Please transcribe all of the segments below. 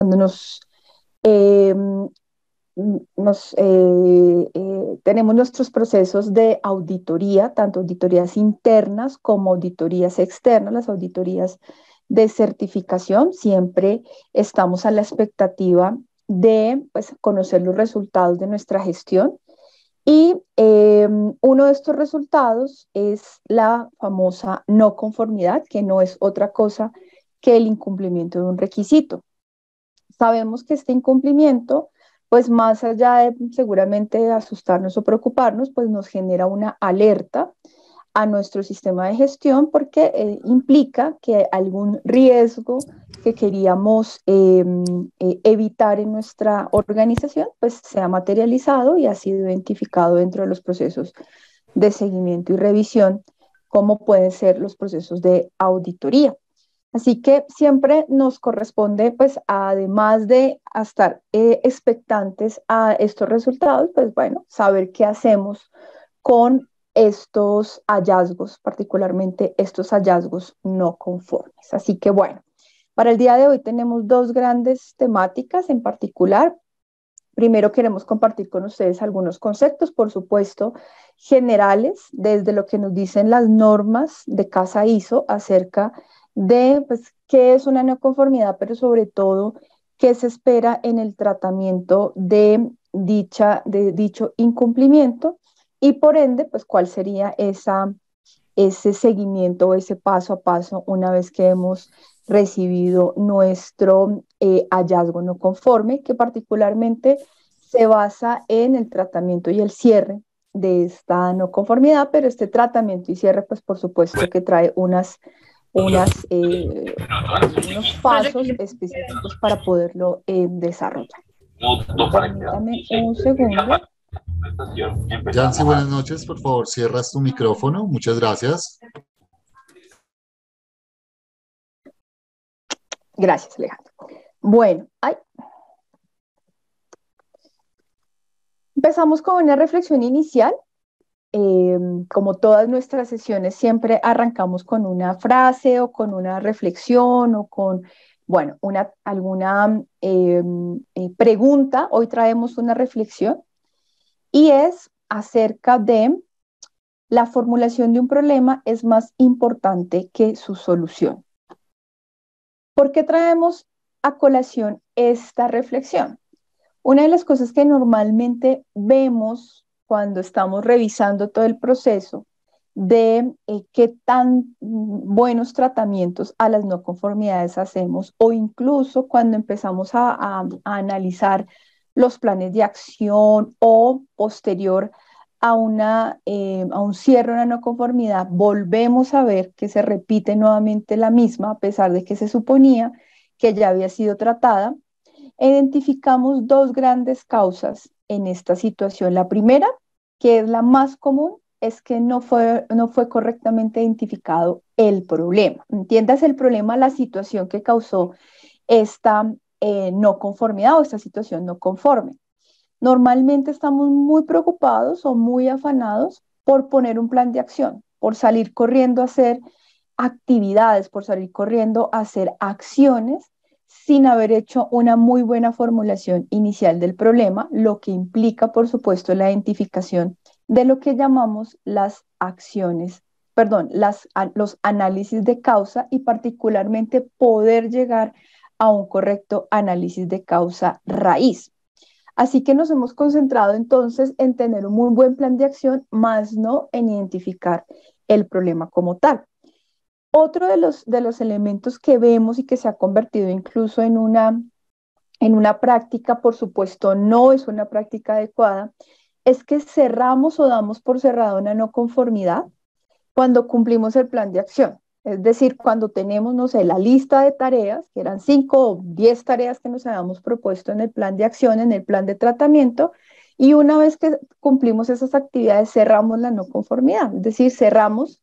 cuando eh, tenemos nuestros procesos de auditoría, tanto auditorías internas como auditorías externas, las auditorías de certificación, siempre estamos a la expectativa de pues, conocer los resultados de nuestra gestión. Y uno de estos resultados es la famosa no conformidad, que no es otra cosa que el incumplimiento de un requisito. Sabemos que este incumplimiento, pues más allá de seguramente asustarnos o preocuparnos, pues nos genera una alerta a nuestro sistema de gestión porque implica que algún riesgo que queríamos evitar en nuestra organización, pues se ha materializado y ha sido identificado dentro de los procesos de seguimiento y revisión, como pueden ser los procesos de auditoría. Así que siempre nos corresponde, pues, además de estar expectantes a estos resultados, pues bueno, saber qué hacemos con estos hallazgos, particularmente estos hallazgos no conformes. Así que bueno, para el día de hoy tenemos dos grandes temáticas en particular. Primero queremos compartir con ustedes algunos conceptos, por supuesto, generales, desde lo que nos dicen las normas de Casa ISO acerca de pues, qué es una no conformidad, pero sobre todo qué se espera en el tratamiento de dicho incumplimiento y por ende, pues cuál sería ese seguimiento o ese paso a paso una vez que hemos recibido nuestro hallazgo no conforme, que particularmente se basa en el tratamiento y el cierre de esta no conformidad, pero este tratamiento y cierre, pues por supuesto que trae unos pasos específicos para poderlo desarrollar. Permítame un segundo. Yancy, buenas noches. Por favor, cierras tu micrófono. Muchas gracias. Gracias, Alejandro. Bueno, empezamos con una reflexión inicial. Como todas nuestras sesiones, siempre arrancamos con una frase o con una reflexión o con, bueno, alguna pregunta. Hoy traemos una reflexión y es acerca de la formulación de un problema es más importante que su solución. ¿Por qué traemos a colación esta reflexión? Una de las cosas que normalmente vemos cuando estamos revisando todo el proceso de qué tan buenos tratamientos a las no conformidades hacemos o incluso cuando empezamos a analizar los planes de acción o posterior a un cierre, una no conformidad, volvemos a ver que se repite nuevamente la misma a pesar de que se suponía que ya había sido tratada. Identificamos dos grandes causas en esta situación. La primera, que es la más común, es que no fue correctamente identificado el problema. Entiendas el problema, la situación que causó esta no conformidad o esta situación no conforme. Normalmente estamos muy preocupados o muy afanados por poner un plan de acción, por salir corriendo a hacer actividades, por salir corriendo a hacer acciones sin haber hecho una muy buena formulación inicial del problema, lo que implica, por supuesto, la identificación de lo que llamamos las acciones, perdón, los análisis de causa y particularmente poder llegar a un correcto análisis de causa raíz. Así que nos hemos concentrado entonces en tener un muy buen plan de acción, más no en identificar el problema como tal. Otro de los elementos que vemos y que se ha convertido incluso en una práctica, por supuesto no es una práctica adecuada, es que cerramos o damos por cerrada una no conformidad cuando cumplimos el plan de acción. Es decir, cuando tenemos, no sé, la lista de tareas, que eran 5 o 10 tareas que nos habíamos propuesto en el plan de acción, en el plan de tratamiento, y una vez que cumplimos esas actividades, cerramos la no conformidad. Es decir, cerramos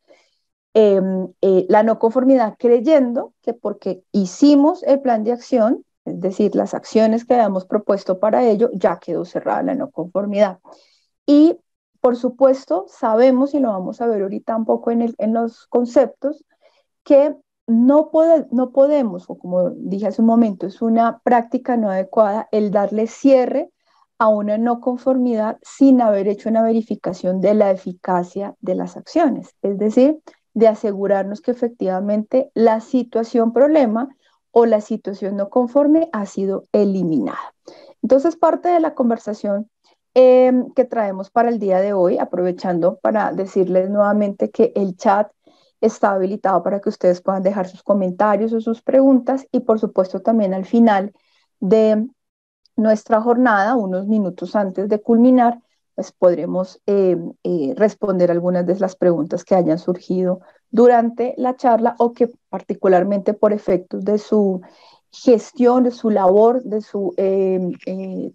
la no conformidad creyendo que porque hicimos el plan de acción, es decir, las acciones que habíamos propuesto para ello, ya quedó cerrada la no conformidad. Y por supuesto, sabemos, y lo vamos a ver ahorita un poco en los conceptos, que no podemos, o como dije hace un momento, es una práctica no adecuada el darle cierre a una no conformidad sin haber hecho una verificación de la eficacia de las acciones, es decir, de asegurarnos que efectivamente la situación problema o la situación no conforme ha sido eliminada. Entonces, parte de la conversación que traemos para el día de hoy, aprovechando para decirles nuevamente que el chat está habilitado para que ustedes puedan dejar sus comentarios o sus preguntas y por supuesto también al final de nuestra jornada, unos minutos antes de culminar, pues podremos responder algunas de las preguntas que hayan surgido durante la charla o que particularmente por efectos de su gestión, de su labor, de su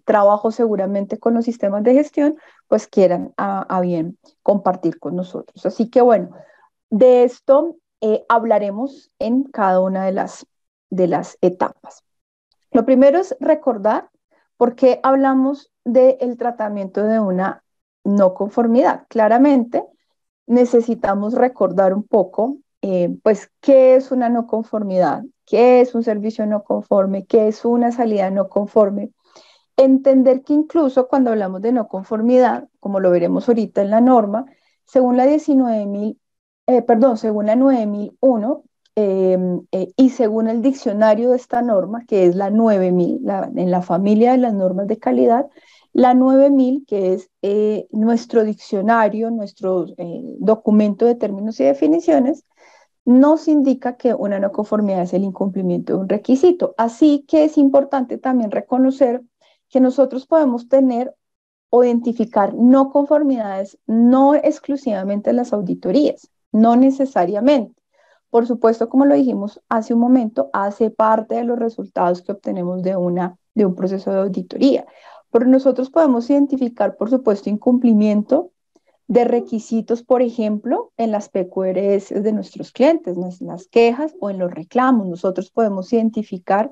trabajo seguramente con los sistemas de gestión, pues quieran a bien compartir con nosotros. Así que bueno, de esto hablaremos en cada una de las etapas. Lo primero es recordar por qué hablamos del tratamiento de una no conformidad. Claramente necesitamos recordar un poco, pues, qué es una no conformidad, qué es un servicio no conforme, qué es una salida no conforme. Entender que incluso cuando hablamos de no conformidad, como lo veremos ahorita en la norma, según la 19.000, según la 9001 y según el diccionario de esta norma, que es la 9000, en la familia de las normas de calidad, la 9000, que es nuestro diccionario, nuestro documento de términos y definiciones, nos indica que una no conformidad es el incumplimiento de un requisito. Así que es importante también reconocer que nosotros podemos tener o identificar no conformidades no exclusivamente en las auditorías, no necesariamente. Por supuesto, como lo dijimos hace un momento, hace parte de los resultados que obtenemos de un proceso de auditoría. Pero nosotros podemos identificar, por supuesto, incumplimiento de requisitos, por ejemplo, en las PQRS de nuestros clientes, en las quejas o en los reclamos. Nosotros podemos identificar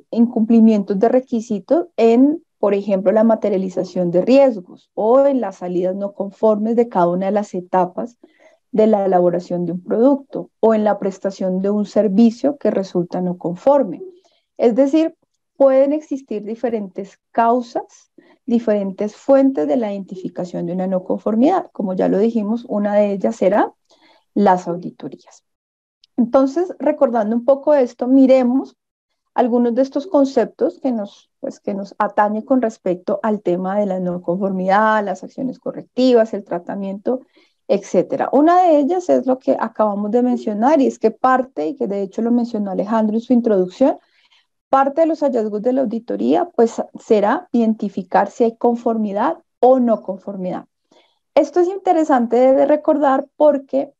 incumplimientos de requisitos en, por ejemplo, la materialización de riesgos o en las salidas no conformes de cada una de las etapas de la elaboración de un producto o en la prestación de un servicio que resulta no conforme. Es decir, pueden existir diferentes causas, diferentes fuentes de la identificación de una no conformidad. Como ya lo dijimos, una de ellas será las auditorías. Entonces, recordando un poco esto, miremos algunos de estos conceptos que nos atañe con respecto al tema de la no conformidad, las acciones correctivas, el tratamiento, etcétera. Una de ellas es lo que acabamos de mencionar y es que parte, y que de hecho lo mencionó Alejandro en su introducción, parte de los hallazgos de la auditoría pues será identificar si hay conformidad o no conformidad. Esto es interesante de recordar porque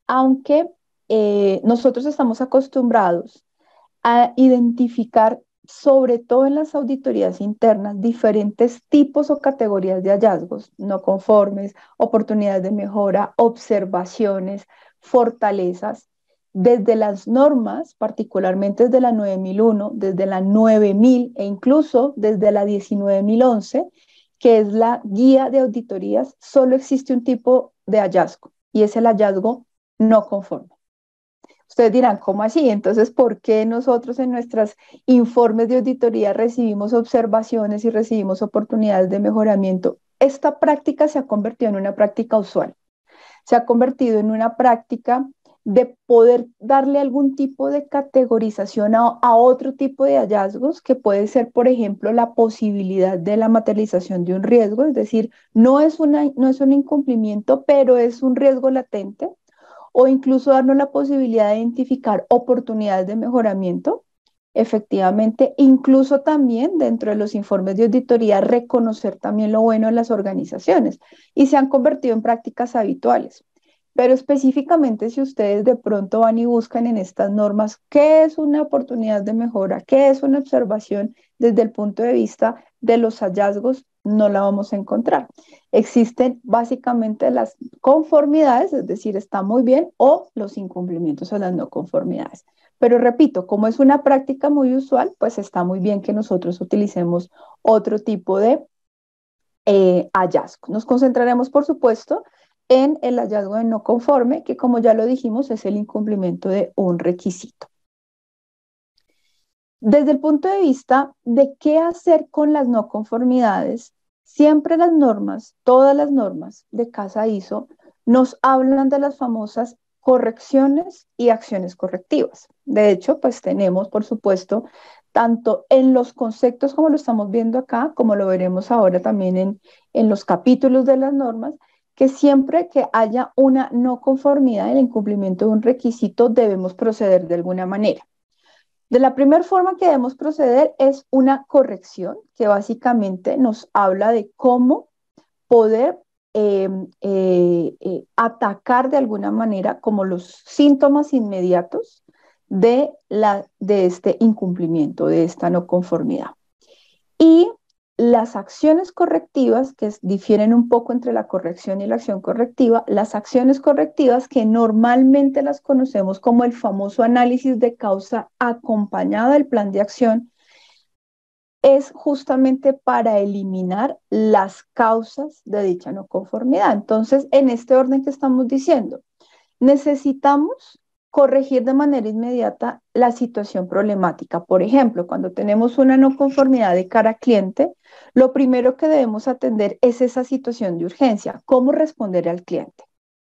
aunque nosotros estamos acostumbrados a identificar, sobre todo en las auditorías internas, diferentes tipos o categorías de hallazgos no conformes, oportunidades de mejora, observaciones, fortalezas, desde las normas, particularmente desde la 9001, desde la 9000 e incluso desde la 19011, que es la guía de auditorías, solo existe un tipo de hallazgo y es el hallazgo no conforme. Ustedes dirán, ¿cómo así? Entonces, ¿por qué nosotros en nuestros informes de auditoría recibimos observaciones y recibimos oportunidades de mejoramiento? Esta práctica se ha convertido en una práctica usual, se ha convertido en una práctica de poder darle algún tipo de categorización a otro tipo de hallazgos, que puede ser, por ejemplo, la posibilidad de la materialización de un riesgo, es decir, no es un incumplimiento, pero es un riesgo latente, o incluso darnos la posibilidad de identificar oportunidades de mejoramiento, efectivamente, incluso también dentro de los informes de auditoría, reconocer también lo bueno de las organizaciones y se han convertido en prácticas habituales. Pero específicamente si ustedes de pronto van y buscan en estas normas qué es una oportunidad de mejora, qué es una observación desde el punto de vista de los hallazgos, no la vamos a encontrar. Existen básicamente las conformidades, es decir, está muy bien, o los incumplimientos o las no conformidades. Pero repito, como es una práctica muy usual, pues está muy bien que nosotros utilicemos otro tipo de hallazgo. Nos concentraremos, por supuesto, en el hallazgo de no conforme, que como ya lo dijimos es el incumplimiento de un requisito. Desde el punto de vista de qué hacer con las no conformidades, siempre las normas, todas las normas de Casa ISO nos hablan de las famosas correcciones y acciones correctivas. De hecho, pues tenemos, por supuesto, tanto en los conceptos como lo estamos viendo acá, como lo veremos ahora también en los capítulos de las normas, que siempre que haya una no conformidad en el incumplimiento de un requisito, debemos proceder de alguna manera. De la primera forma que debemos proceder es una corrección, que básicamente nos habla de cómo poder atacar de alguna manera como los síntomas inmediatos de este incumplimiento, de esta no conformidad. Y las acciones correctivas, que difieren un poco entre la corrección y la acción correctiva, las acciones correctivas que normalmente las conocemos como el famoso análisis de causa acompañado del plan de acción, es justamente para eliminar las causas de dicha no conformidad. Entonces, en este orden que estamos diciendo, necesitamos corregir de manera inmediata la situación problemática. Por ejemplo, cuando tenemos una no conformidad de cara al cliente, lo primero que debemos atender es esa situación de urgencia, cómo responder al cliente.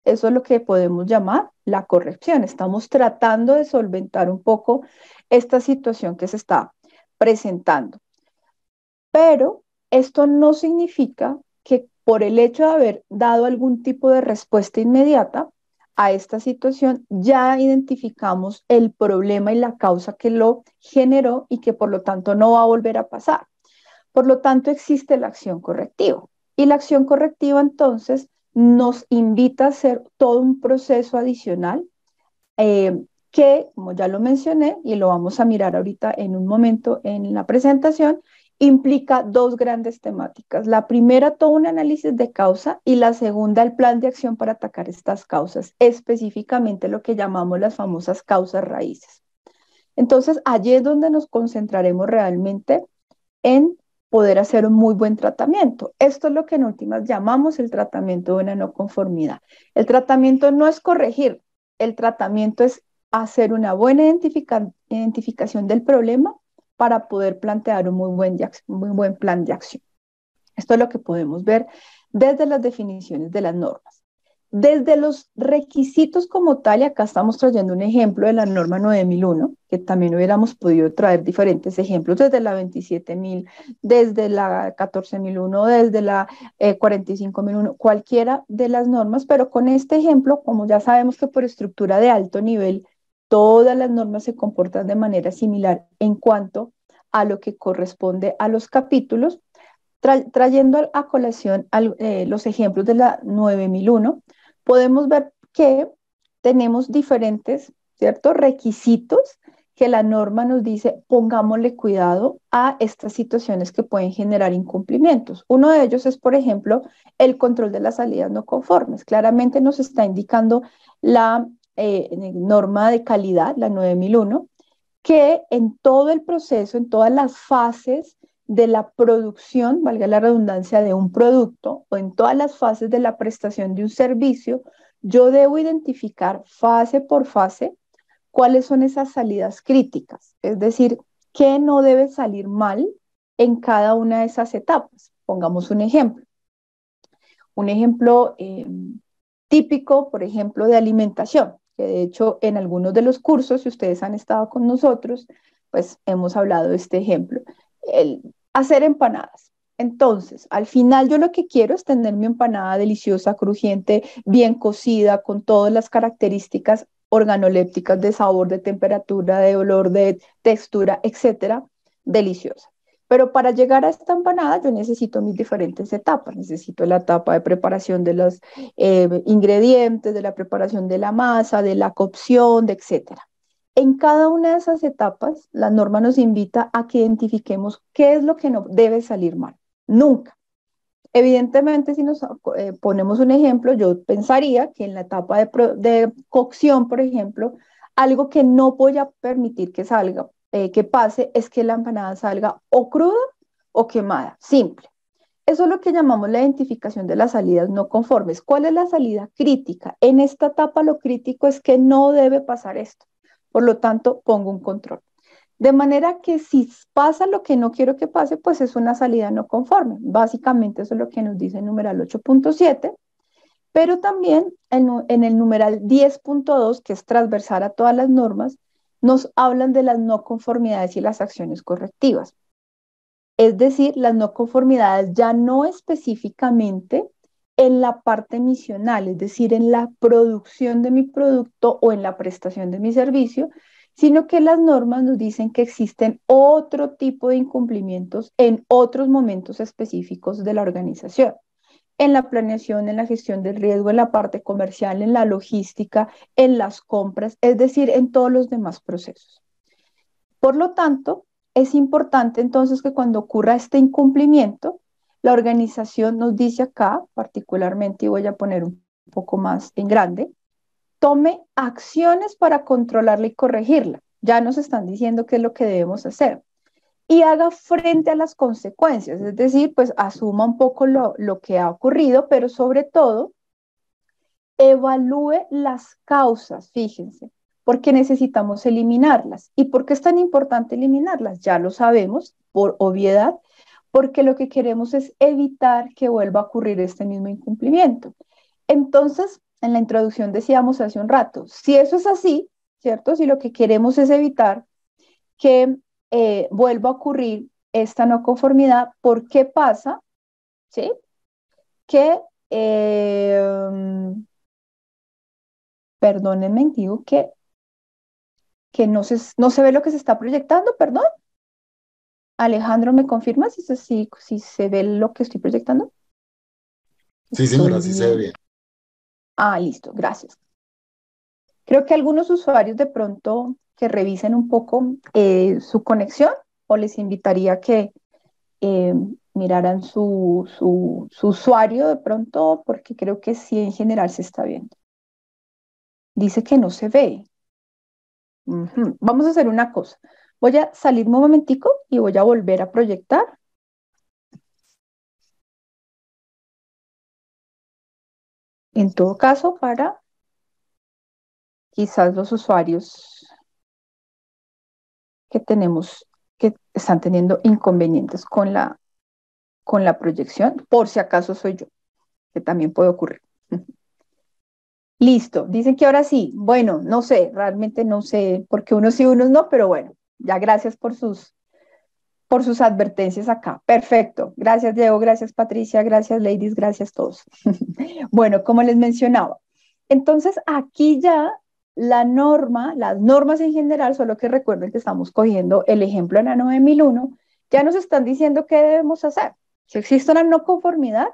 Eso es lo que podemos llamar la corrección. Estamos tratando de solventar un poco esta situación que se está presentando. Pero esto no significa que por el hecho de haber dado algún tipo de respuesta inmediata a esta situación, ya identificamos el problema y la causa que lo generó y que por lo tanto no va a volver a pasar. Por lo tanto, existe la acción correctiva. Y la acción correctiva entonces nos invita a hacer todo un proceso adicional que, como ya lo mencioné, y lo vamos a mirar ahorita en un momento en la presentación, implica dos grandes temáticas. La primera, todo un análisis de causa, y la segunda, el plan de acción para atacar estas causas, específicamente lo que llamamos las famosas causas raíces. Entonces, allí es donde nos concentraremos realmente en poder hacer un muy buen tratamiento. Esto es lo que en últimas llamamos el tratamiento de una no conformidad. El tratamiento no es corregir, el tratamiento es hacer una buena identificación del problema para poder plantear un muy buen plan de acción. Esto es lo que podemos ver desde las definiciones de las normas. Desde los requisitos como tal, y acá estamos trayendo un ejemplo de la norma 9001, que también hubiéramos podido traer diferentes ejemplos desde la 27000, desde la 14001, desde la 45001, cualquiera de las normas, pero con este ejemplo, como ya sabemos que por estructura de alto nivel, todas las normas se comportan de manera similar en cuanto a lo que corresponde a los capítulos, trayendo a colación los ejemplos de la 9001, podemos ver que tenemos diferentes, ¿cierto?, requisitos que la norma nos dice, pongámosle cuidado a estas situaciones que pueden generar incumplimientos. Uno de ellos es, por ejemplo, el control de las salidas no conformes. Claramente nos está indicando la norma de calidad, la 9001, que en todo el proceso, en todas las fases de la producción, valga la redundancia, de un producto o en todas las fases de la prestación de un servicio, yo debo identificar fase por fase cuáles son esas salidas críticas, es decir, qué no debe salir mal en cada una de esas etapas. Pongamos un ejemplo. Un ejemplo típico, por ejemplo, de alimentación, que de hecho en algunos de los cursos, si ustedes han estado con nosotros, pues hemos hablado de este ejemplo. El hacer empanadas. Entonces, al final yo lo que quiero es tener mi empanada deliciosa, crujiente, bien cocida, con todas las características organolépticas de sabor, de temperatura, de olor, de textura, etcétera, deliciosa. Pero para llegar a esta empanada yo necesito mis diferentes etapas. Necesito la etapa de preparación de los ingredientes, de la preparación de la masa, de la cocción, de etcétera. En cada una de esas etapas, la norma nos invita a que identifiquemos qué es lo que no debe salir mal. Nunca. Evidentemente, si nos ponemos un ejemplo, yo pensaría que en la etapa de cocción, por ejemplo, algo que no voy a permitir que salga, que pase, es que la empanada salga o cruda o quemada, simple. Eso es lo que llamamos la identificación de las salidas no conformes. ¿Cuál es la salida crítica? En esta etapa lo crítico es que no debe pasar esto. Por lo tanto, pongo un control. De manera que si pasa lo que no quiero que pase, pues es una salida no conforme. Básicamente eso es lo que nos dice el numeral 8.7, pero también en el numeral 10.2, que es transversal a todas las normas, nos hablan de las no conformidades y las acciones correctivas. Es decir, las no conformidades ya no específicamente en la parte misional, es decir, en la producción de mi producto o en la prestación de mi servicio, sino que las normas nos dicen que existen otro tipo de incumplimientos en otros momentos específicos de la organización, en la planeación, en la gestión del riesgo, en la parte comercial, en la logística, en las compras, es decir, en todos los demás procesos. Por lo tanto, es importante entonces que cuando ocurra este incumplimiento, la organización nos dice acá, particularmente, y voy a poner un poco más en grande, tome acciones para controlarla y corregirla. Ya nos están diciendo qué es lo que debemos hacer. Y haga frente a las consecuencias, es decir, pues asuma un poco lo que ha ocurrido, pero sobre todo, evalúe las causas, fíjense, porque necesitamos eliminarlas. ¿Y por qué es tan importante eliminarlas? Ya lo sabemos, por obviedad, porque lo que queremos es evitar que vuelva a ocurrir este mismo incumplimiento. Entonces, en la introducción decíamos hace un rato, si eso es así, ¿cierto? Si lo que queremos es evitar que vuelva a ocurrir esta no conformidad, ¿por qué pasa? ¿Sí? Que, perdónenme, digo que no se ve lo que se está proyectando, perdón. Alejandro, ¿me confirma si se ve lo que estoy proyectando? Sí, señora, Estoy sí se ve bien. bien. Ah, listo, gracias. Creo que algunos usuarios de pronto que revisen un poco su conexión o les invitaría a que eh, miraran su usuario de pronto porque creo que sí en general se está viendo. Dice que no se ve. Vamos a hacer una cosa. Voy a salirme un momentico y voy a volver a proyectar. En todo caso, para quizás los usuarios que tenemos, que están teniendo inconvenientes con la proyección, por si acaso soy yo, que también puede ocurrir. Listo, dicen que ahora sí. Bueno, no sé, realmente no sé, porque unos sí, unos no, pero bueno, ya gracias por sus advertencias acá. Perfecto. Gracias, Diego, gracias, Patricia, gracias, ladies, gracias todos. Bueno, como les mencionaba, entonces aquí ya la norma, las normas en general, solo que recuerden que estamos cogiendo el ejemplo en la 9001, ya nos están diciendo qué debemos hacer. Si existe una no conformidad,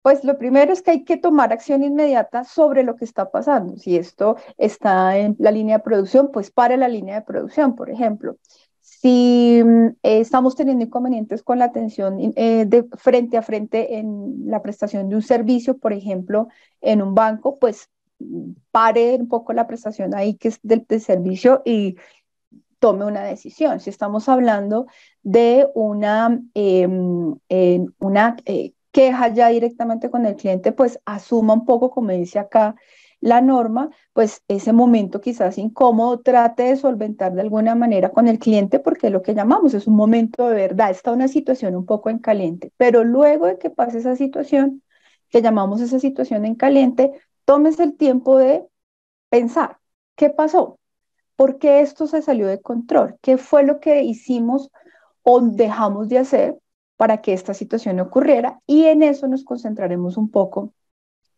pues lo primero es que hay que tomar acción inmediata sobre lo que está pasando. Si esto está en la línea de producción, pues pare la línea de producción, por ejemplo. Si estamos teniendo inconvenientes con la atención de frente a frente en la prestación de un servicio, por ejemplo, en un banco, pues pare un poco la prestación ahí que es del servicio y tome una decisión. Si estamos hablando de una queja ya directamente con el cliente, pues asuma un poco, como dice acá la norma, pues ese momento quizás incómodo, trate de solventar de alguna manera con el cliente, porque lo que llamamos es un momento de verdad, está una situación un poco en caliente, pero luego de que pase esa situación, que llamamos esa situación en caliente, tómese el tiempo de pensar, ¿qué pasó? ¿Por qué esto se salió de control? ¿Qué fue lo que hicimos o dejamos de hacer para que esta situación ocurriera? Y en eso nos concentraremos un poco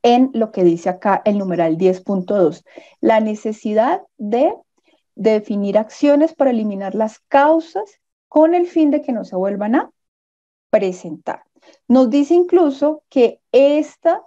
en lo que dice acá el numeral 10.2, la necesidad de definir acciones para eliminar las causas con el fin de que no se vuelvan a presentar. Nos dice incluso que esta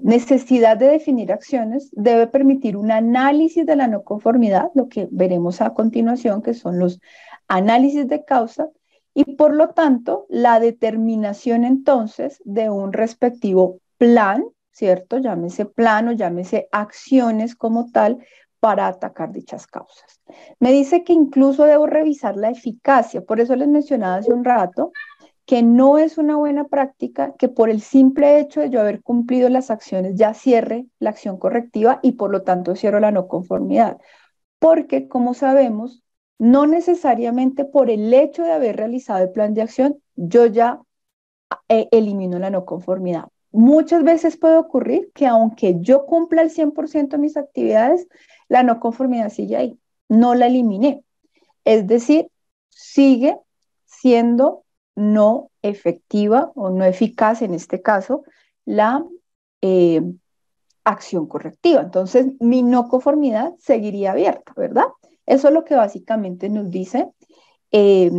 necesidad de definir acciones debe permitir un análisis de la no conformidad, lo que veremos a continuación, que son los análisis de causa, y por lo tanto la determinación entonces de un respectivo plan, ¿cierto? Llámese plan o llámese acciones como tal, para atacar dichas causas. Me dice que incluso debo revisar la eficacia, por eso les mencionaba hace un rato que no es una buena práctica que por el simple hecho de yo haber cumplido las acciones ya cierre la acción correctiva y por lo tanto cierro la no conformidad. Porque, como sabemos, no necesariamente por el hecho de haber realizado el plan de acción, yo ya elimino la no conformidad. Muchas veces puede ocurrir que aunque yo cumpla el 100% de mis actividades, la no conformidad sigue ahí, no la eliminé. Es decir, sigue siendo no efectiva o no eficaz en este caso la eh, acción correctiva. Entonces, mi no conformidad seguiría abierta, ¿verdad? Eso es lo que básicamente nos dice eh,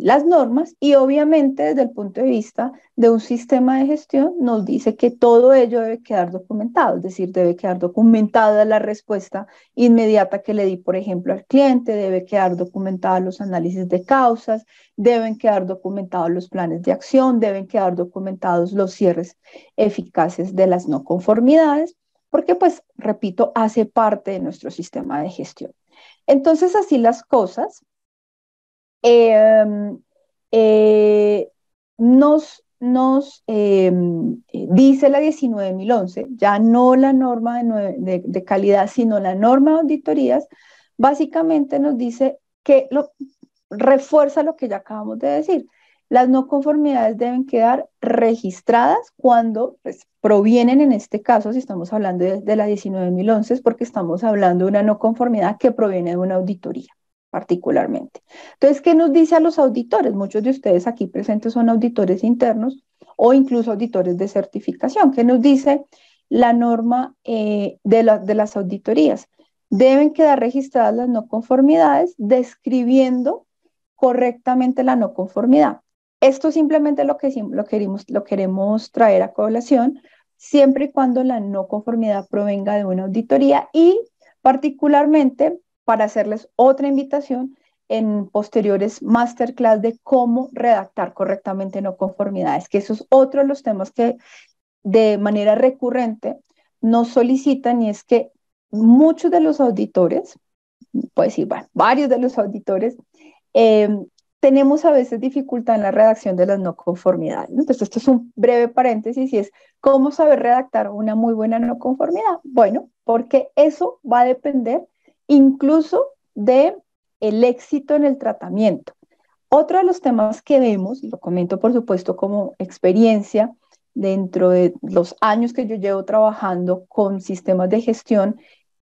las normas y obviamente desde el punto de vista de un sistema de gestión nos dice que todo ello debe quedar documentado, es decir, debe quedar documentada la respuesta inmediata que le di, por ejemplo, al cliente, debe quedar documentados los análisis de causas, deben quedar documentados los planes de acción, deben quedar documentados los cierres eficaces de las no conformidades, porque pues, repito, hace parte de nuestro sistema de gestión. Entonces, así las cosas, eh, eh, dice la 19.011, ya no la norma de calidad, sino la norma de auditorías, básicamente nos dice que refuerza lo que ya acabamos de decir. Las no conformidades deben quedar registradas cuando pues, provienen, en este caso, si estamos hablando de la 19.011, es porque estamos hablando de una no conformidad que proviene de una auditoría particularmente. Entonces, ¿qué nos dice a los auditores? Muchos de ustedes aquí presentes son auditores internos o incluso auditores de certificación. ¿Qué nos dice la norma de las auditorías? Deben quedar registradas las no conformidades describiendo correctamente la no conformidad. Esto simplemente lo queremos traer a colación siempre y cuando la no conformidad provenga de una auditoría y particularmente para hacerles otra invitación en posteriores masterclass de cómo redactar correctamente no conformidades, que eso es otro de los temas que de manera recurrente nos solicitan y es que muchos de los auditores, pues sí, bueno, varios de los auditores, eh, tenemos a veces dificultad en la redacción de las no conformidades. Entonces, esto es un breve paréntesis y es cómo saber redactar una muy buena no conformidad. Bueno, porque eso va a depender incluso de el éxito en el tratamiento. Otro de los temas que vemos, y lo comento por supuesto como experiencia dentro de los años que yo llevo trabajando con sistemas de gestión,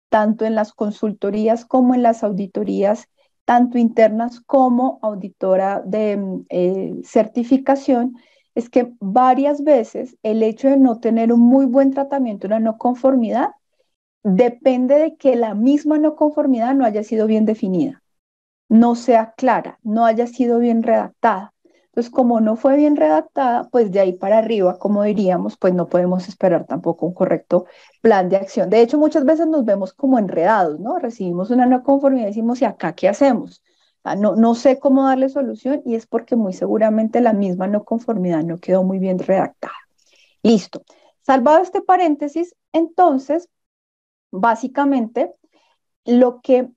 tanto en las consultorías como en las auditorías, tanto internas como auditora de certificación, es que varias veces el hecho de no tener un muy buen tratamiento, una no conformidad, depende de que la misma no conformidad no haya sido bien definida, no sea clara, no haya sido bien redactada. Entonces, como no fue bien redactada, pues de ahí para arriba, como diríamos, pues no podemos esperar tampoco un correcto plan de acción. De hecho, muchas veces nos vemos como enredados, ¿no? Recibimos una no conformidad y decimos, ¿y acá qué hacemos? No sé cómo darle solución y es porque muy seguramente la misma no conformidad no quedó muy bien redactada. Listo. Salvado este paréntesis, entonces, básicamente, lo que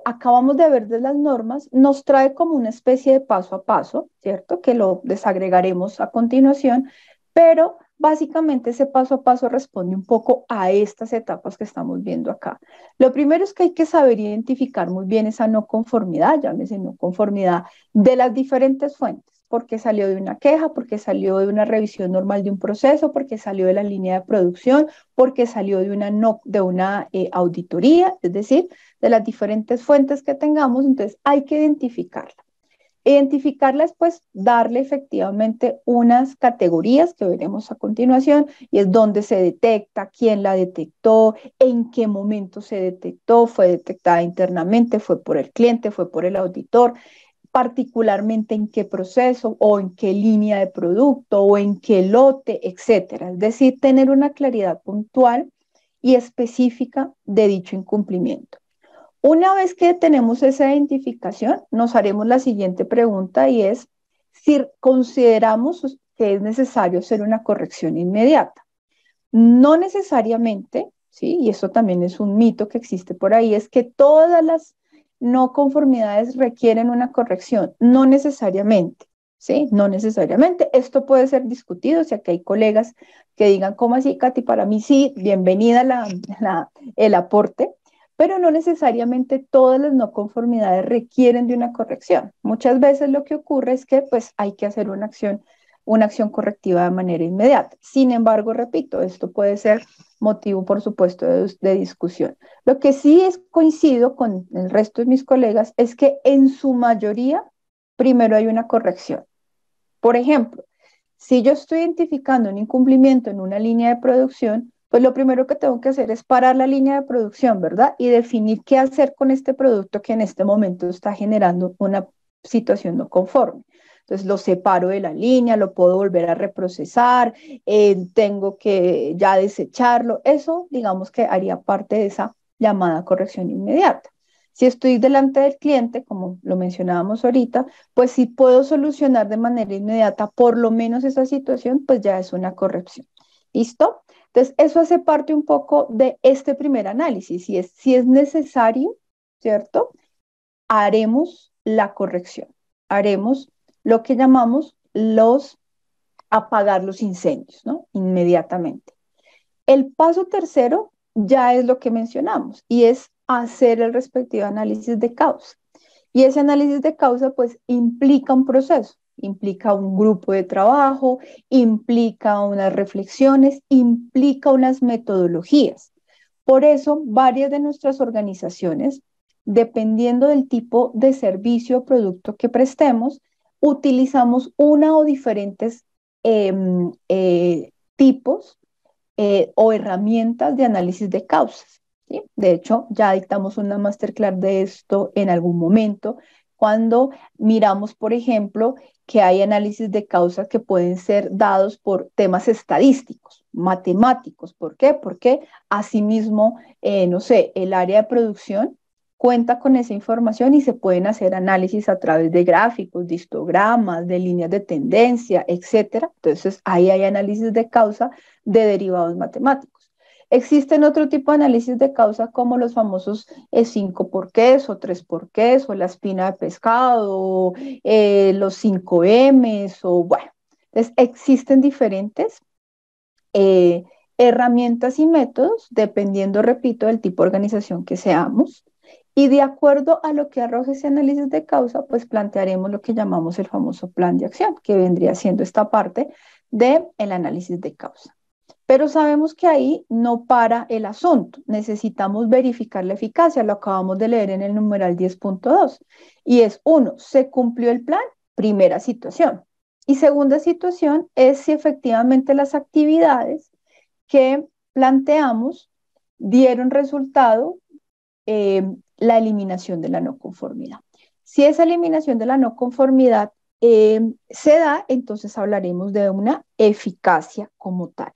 acabamos de ver de las normas nos trae como una especie de paso a paso, ¿cierto? Que lo desagregaremos a continuación, pero básicamente ese paso a paso responde un poco a estas etapas que estamos viendo acá. Lo primero es que hay que saber identificar muy bien esa no conformidad, llámese no conformidad, de las diferentes fuentes. Porque salió de una queja, porque salió de una revisión normal de un proceso, porque salió de la línea de producción, porque salió de una auditoría, es decir, de las diferentes fuentes que tengamos, entonces hay que identificarla. Identificarla es pues darle efectivamente unas categorías que veremos a continuación y es dónde se detecta, quién la detectó, en qué momento se detectó, fue detectada internamente, fue por el cliente, fue por el auditor, particularmente en qué proceso o en qué línea de producto o en qué lote, etcétera. Es decir, tener una claridad puntual y específica de dicho incumplimiento. Una vez que tenemos esa identificación, nos haremos la siguiente pregunta y es si consideramos que es necesario hacer una corrección inmediata. No necesariamente ¿sí? Y eso también es un mito que existe por ahí, es que todas las no conformidades requieren una corrección, no necesariamente, ¿sí? No necesariamente. Esto puede ser discutido, si aquí hay colegas que digan, ¿cómo así, Katy? Para mí sí, bienvenida el aporte, pero no necesariamente todas las no conformidades requieren de una corrección. Muchas veces lo que ocurre es que pues hay que hacer una acción correctiva de manera inmediata. Sin embargo, repito, esto puede ser motivo, por supuesto, de discusión. Lo que sí es coincido con el resto de mis colegas es que en su mayoría primero hay una corrección. Por ejemplo, si yo estoy identificando un incumplimiento en una línea de producción, pues lo primero que tengo que hacer es parar la línea de producción, ¿verdad? Y definir qué hacer con este producto que en este momento está generando una situación no conforme. Entonces lo separo de la línea, lo puedo volver a reprocesar, tengo que ya desecharlo. Eso, digamos que haría parte de esa llamada corrección inmediata. Si estoy delante del cliente, como lo mencionábamos ahorita, pues si puedo solucionar de manera inmediata por lo menos esa situación, pues ya es una corrección. ¿Listo? Entonces, eso hace parte un poco de este primer análisis. Si es necesario, ¿cierto? Haremos la corrección. Haremos lo que llamamos apagar los incendios, ¿no? Inmediatamente. El paso tercero ya es lo que mencionamos y es hacer el respectivo análisis de causa. Y ese análisis de causa pues implica un proceso, implica un grupo de trabajo, implica unas reflexiones, implica unas metodologías. Por eso, varias de nuestras organizaciones, dependiendo del tipo de servicio o producto que prestemos, utilizamos una o diferentes eh, tipos o herramientas de análisis de causas. ¿Sí? De hecho, ya dictamos una masterclass de esto en algún momento, cuando miramos, por ejemplo, que hay análisis de causas que pueden ser dados por temas estadísticos, matemáticos. ¿Por qué? Porque asimismo, no sé, el área de producción cuenta con esa información y se pueden hacer análisis a través de gráficos, de histogramas, de líneas de tendencia, etcétera. Entonces, ahí hay análisis de causa de derivados matemáticos. Existen otro tipo de análisis de causa como los famosos 5 porqués o 3 porqués o la espina de pescado, los 5 M's o bueno. Entonces, existen diferentes herramientas y métodos dependiendo, repito, del tipo de organización que seamos. Y de acuerdo a lo que arroje ese análisis de causa, pues plantearemos lo que llamamos el famoso plan de acción, que vendría siendo esta parte del análisis de causa. Pero sabemos que ahí no para el asunto. Necesitamos verificar la eficacia. Lo acabamos de leer en el numeral 10.2. Y es uno, ¿se cumplió el plan? Primera situación. Y segunda situación es si efectivamente las actividades que planteamos dieron resultado la eliminación de la no conformidad. Si esa eliminación de la no conformidad se da, entonces hablaremos de una eficacia como tal.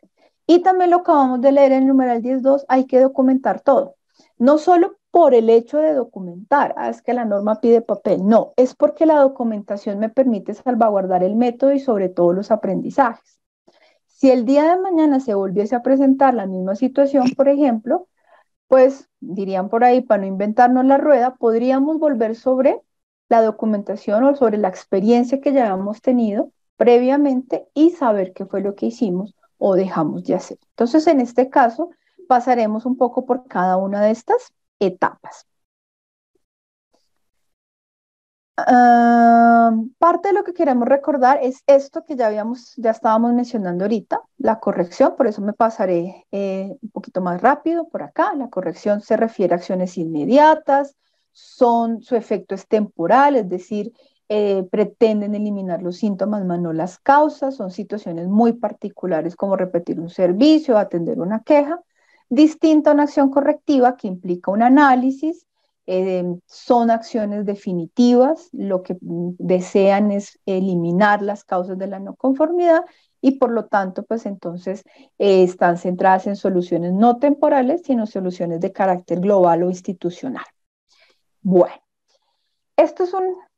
Y también lo acabamos de leer en el numeral 10.2, hay que documentar todo. No solo por el hecho de documentar, es que la norma pide papel, no, es porque la documentación me permite salvaguardar el método y sobre todo los aprendizajes. Si el día de mañana se volviese a presentar la misma situación, por ejemplo, pues dirían por ahí, para no inventarnos la rueda, podríamos volver sobre la documentación o sobre la experiencia que ya habíamos tenido previamente y saber qué fue lo que hicimos o dejamos de hacer. Entonces, en este caso, pasaremos un poco por cada una de estas etapas. Parte de lo que queremos recordar es esto que ya estábamos mencionando ahorita, la corrección, por eso me pasaré un poquito más rápido por acá. La corrección se refiere a acciones inmediatas, su efecto es temporal, es decir, pretenden eliminar los síntomas, más no las causas, son situaciones muy particulares como repetir un servicio, atender una queja, distinta a una acción correctiva que implica un análisis, son acciones definitivas, lo que desean es eliminar las causas de la no conformidad y por lo tanto, pues entonces están centradas en soluciones no temporales, sino soluciones de carácter global o institucional. Bueno, esto es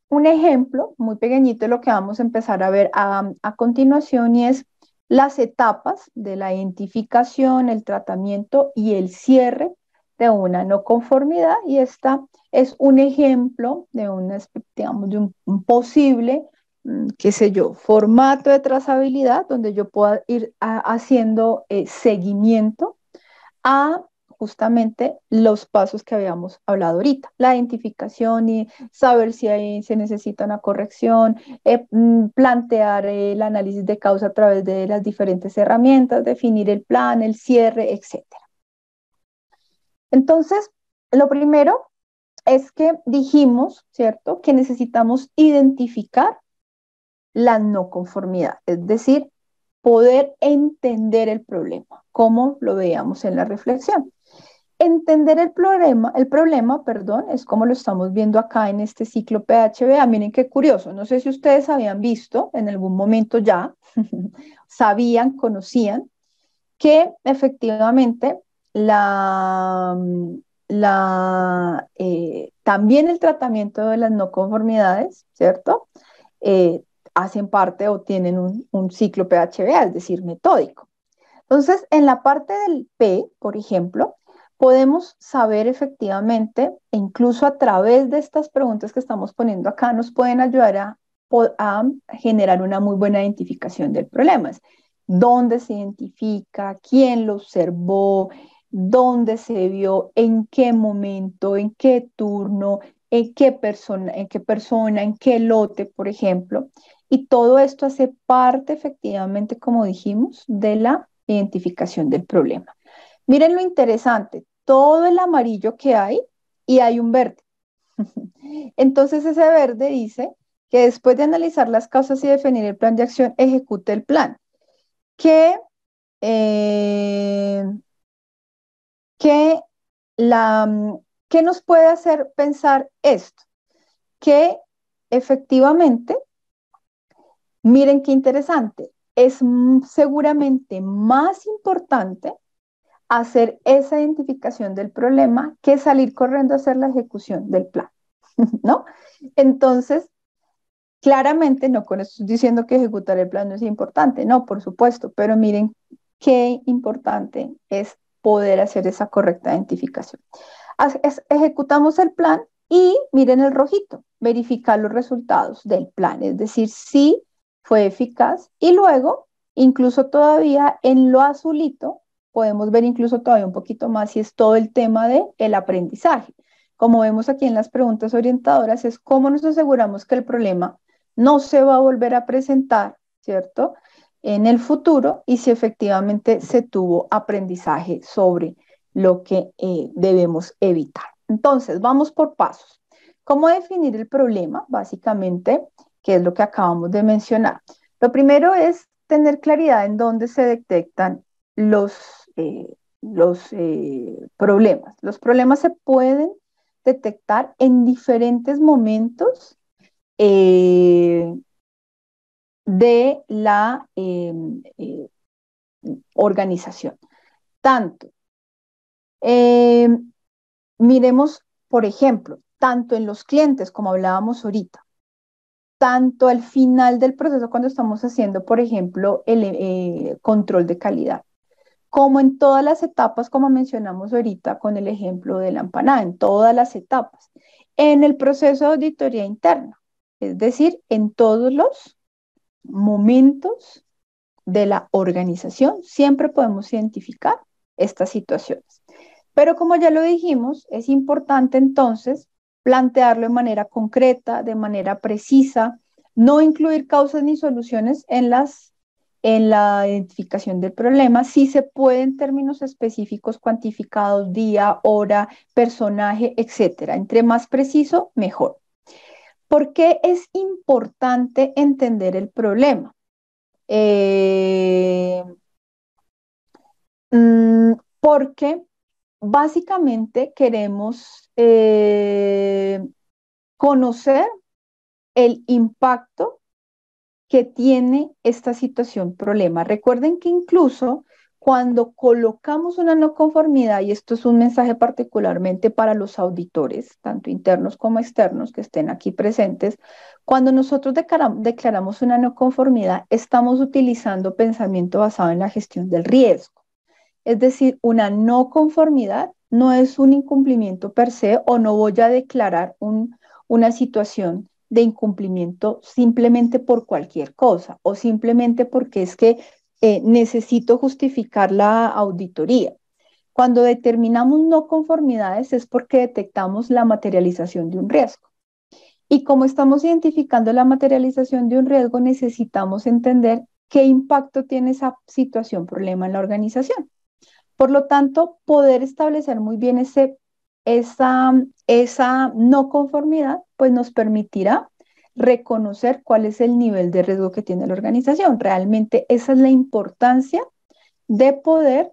un ejemplo muy pequeñito de lo que vamos a empezar a ver a continuación y es las etapas de la identificación, el tratamiento y el cierre de una no conformidad, y esta es un ejemplo de digamos, de un posible, qué sé yo, formato de trazabilidad donde yo pueda ir haciendo seguimiento a justamente los pasos que habíamos hablado ahorita, la identificación y saber si ahí se necesita una corrección, plantear el análisis de causa a través de las diferentes herramientas, definir el plan, el cierre, etcétera. Entonces, lo primero es que dijimos, ¿cierto?, que necesitamos identificar la no conformidad, es decir, poder entender el problema, como lo veíamos en la reflexión. Entender el problema, perdón, es como lo estamos viendo acá en este ciclo PHBA. Miren qué curioso, no sé si ustedes habían visto en algún momento ya, sabían, conocían, que efectivamente también el tratamiento de las no conformidades, ¿cierto? Hacen parte o tienen un ciclo PHBA, es decir, metódico. Entonces, en la parte del P, por ejemplo, podemos saber efectivamente, e incluso a través de estas preguntas que estamos poniendo acá, nos pueden ayudar a generar una muy buena identificación del problema. ¿Dónde se identifica? ¿Quién lo observó? ¿Dónde se vio? ¿En qué momento? ¿En qué turno? ¿En qué persona? ¿En qué lote, por ejemplo? Y todo esto hace parte, efectivamente, como dijimos, de la identificación del problema. Miren lo interesante, todo el amarillo que hay y hay un verde. Entonces ese verde dice que después de analizar las causas y definir el plan de acción, ejecute el plan. Que, eh, que, ¿qué nos puede hacer pensar esto? Que efectivamente, miren qué interesante, es seguramente más importante hacer esa identificación del problema que salir corriendo a hacer la ejecución del plan, ¿no? Entonces, claramente, no con esto estoy diciendo que ejecutar el plan no es importante, no, por supuesto, pero miren qué importante es poder hacer esa correcta identificación. Ejecutamos el plan y miren el rojito, verificar los resultados del plan, es decir, si fue eficaz, y luego, incluso todavía en lo azulito, podemos ver incluso todavía un poquito más si es todo el tema del aprendizaje. Como vemos aquí en las preguntas orientadoras, es cómo nos aseguramos que el problema no se va a volver a presentar, ¿cierto?, en el futuro, y si efectivamente se tuvo aprendizaje sobre lo que debemos evitar. Entonces, vamos por pasos. ¿Cómo definir el problema? Básicamente, que es lo que acabamos de mencionar. Lo primero es tener claridad en dónde se detectan los problemas. Los problemas se pueden detectar en diferentes momentos de la organización. Tanto, miremos, por ejemplo, tanto en los clientes, como hablábamos ahorita, tanto al final del proceso cuando estamos haciendo, por ejemplo, el control de calidad, como en todas las etapas, como mencionamos ahorita con el ejemplo de la empanada, en todas las etapas, en el proceso de auditoría interna, es decir, en todos los momentos de la organización, siempre podemos identificar estas situaciones. Pero como ya lo dijimos, es importante entonces plantearlo de manera concreta, de manera precisa, no incluir causas ni soluciones en la identificación del problema. Sí se puede en términos específicos cuantificados, día, hora, personaje, etcétera. Entre más preciso, mejor. ¿Por qué es importante entender el problema? Porque básicamente queremos conocer el impacto que tiene esta situación problema. Recuerden que incluso cuando colocamos una no conformidad, y esto es un mensaje particularmente para los auditores, tanto internos como externos que estén aquí presentes, cuando nosotros declaramos una no conformidad, estamos utilizando pensamiento basado en la gestión del riesgo. Es decir, una no conformidad no es un incumplimiento per se, o no voy a declarar una situación de incumplimiento simplemente por cualquier cosa o simplemente porque es que necesito justificar la auditoría. Cuando determinamos no conformidades es porque detectamos la materialización de un riesgo. Y como estamos identificando la materialización de un riesgo, necesitamos entender qué impacto tiene esa situación, problema en la organización. Por lo tanto, poder establecer muy bien esa no conformidad, pues nos permitirá reconocer cuál es el nivel de riesgo que tiene la organización. Realmente esa es la importancia de poder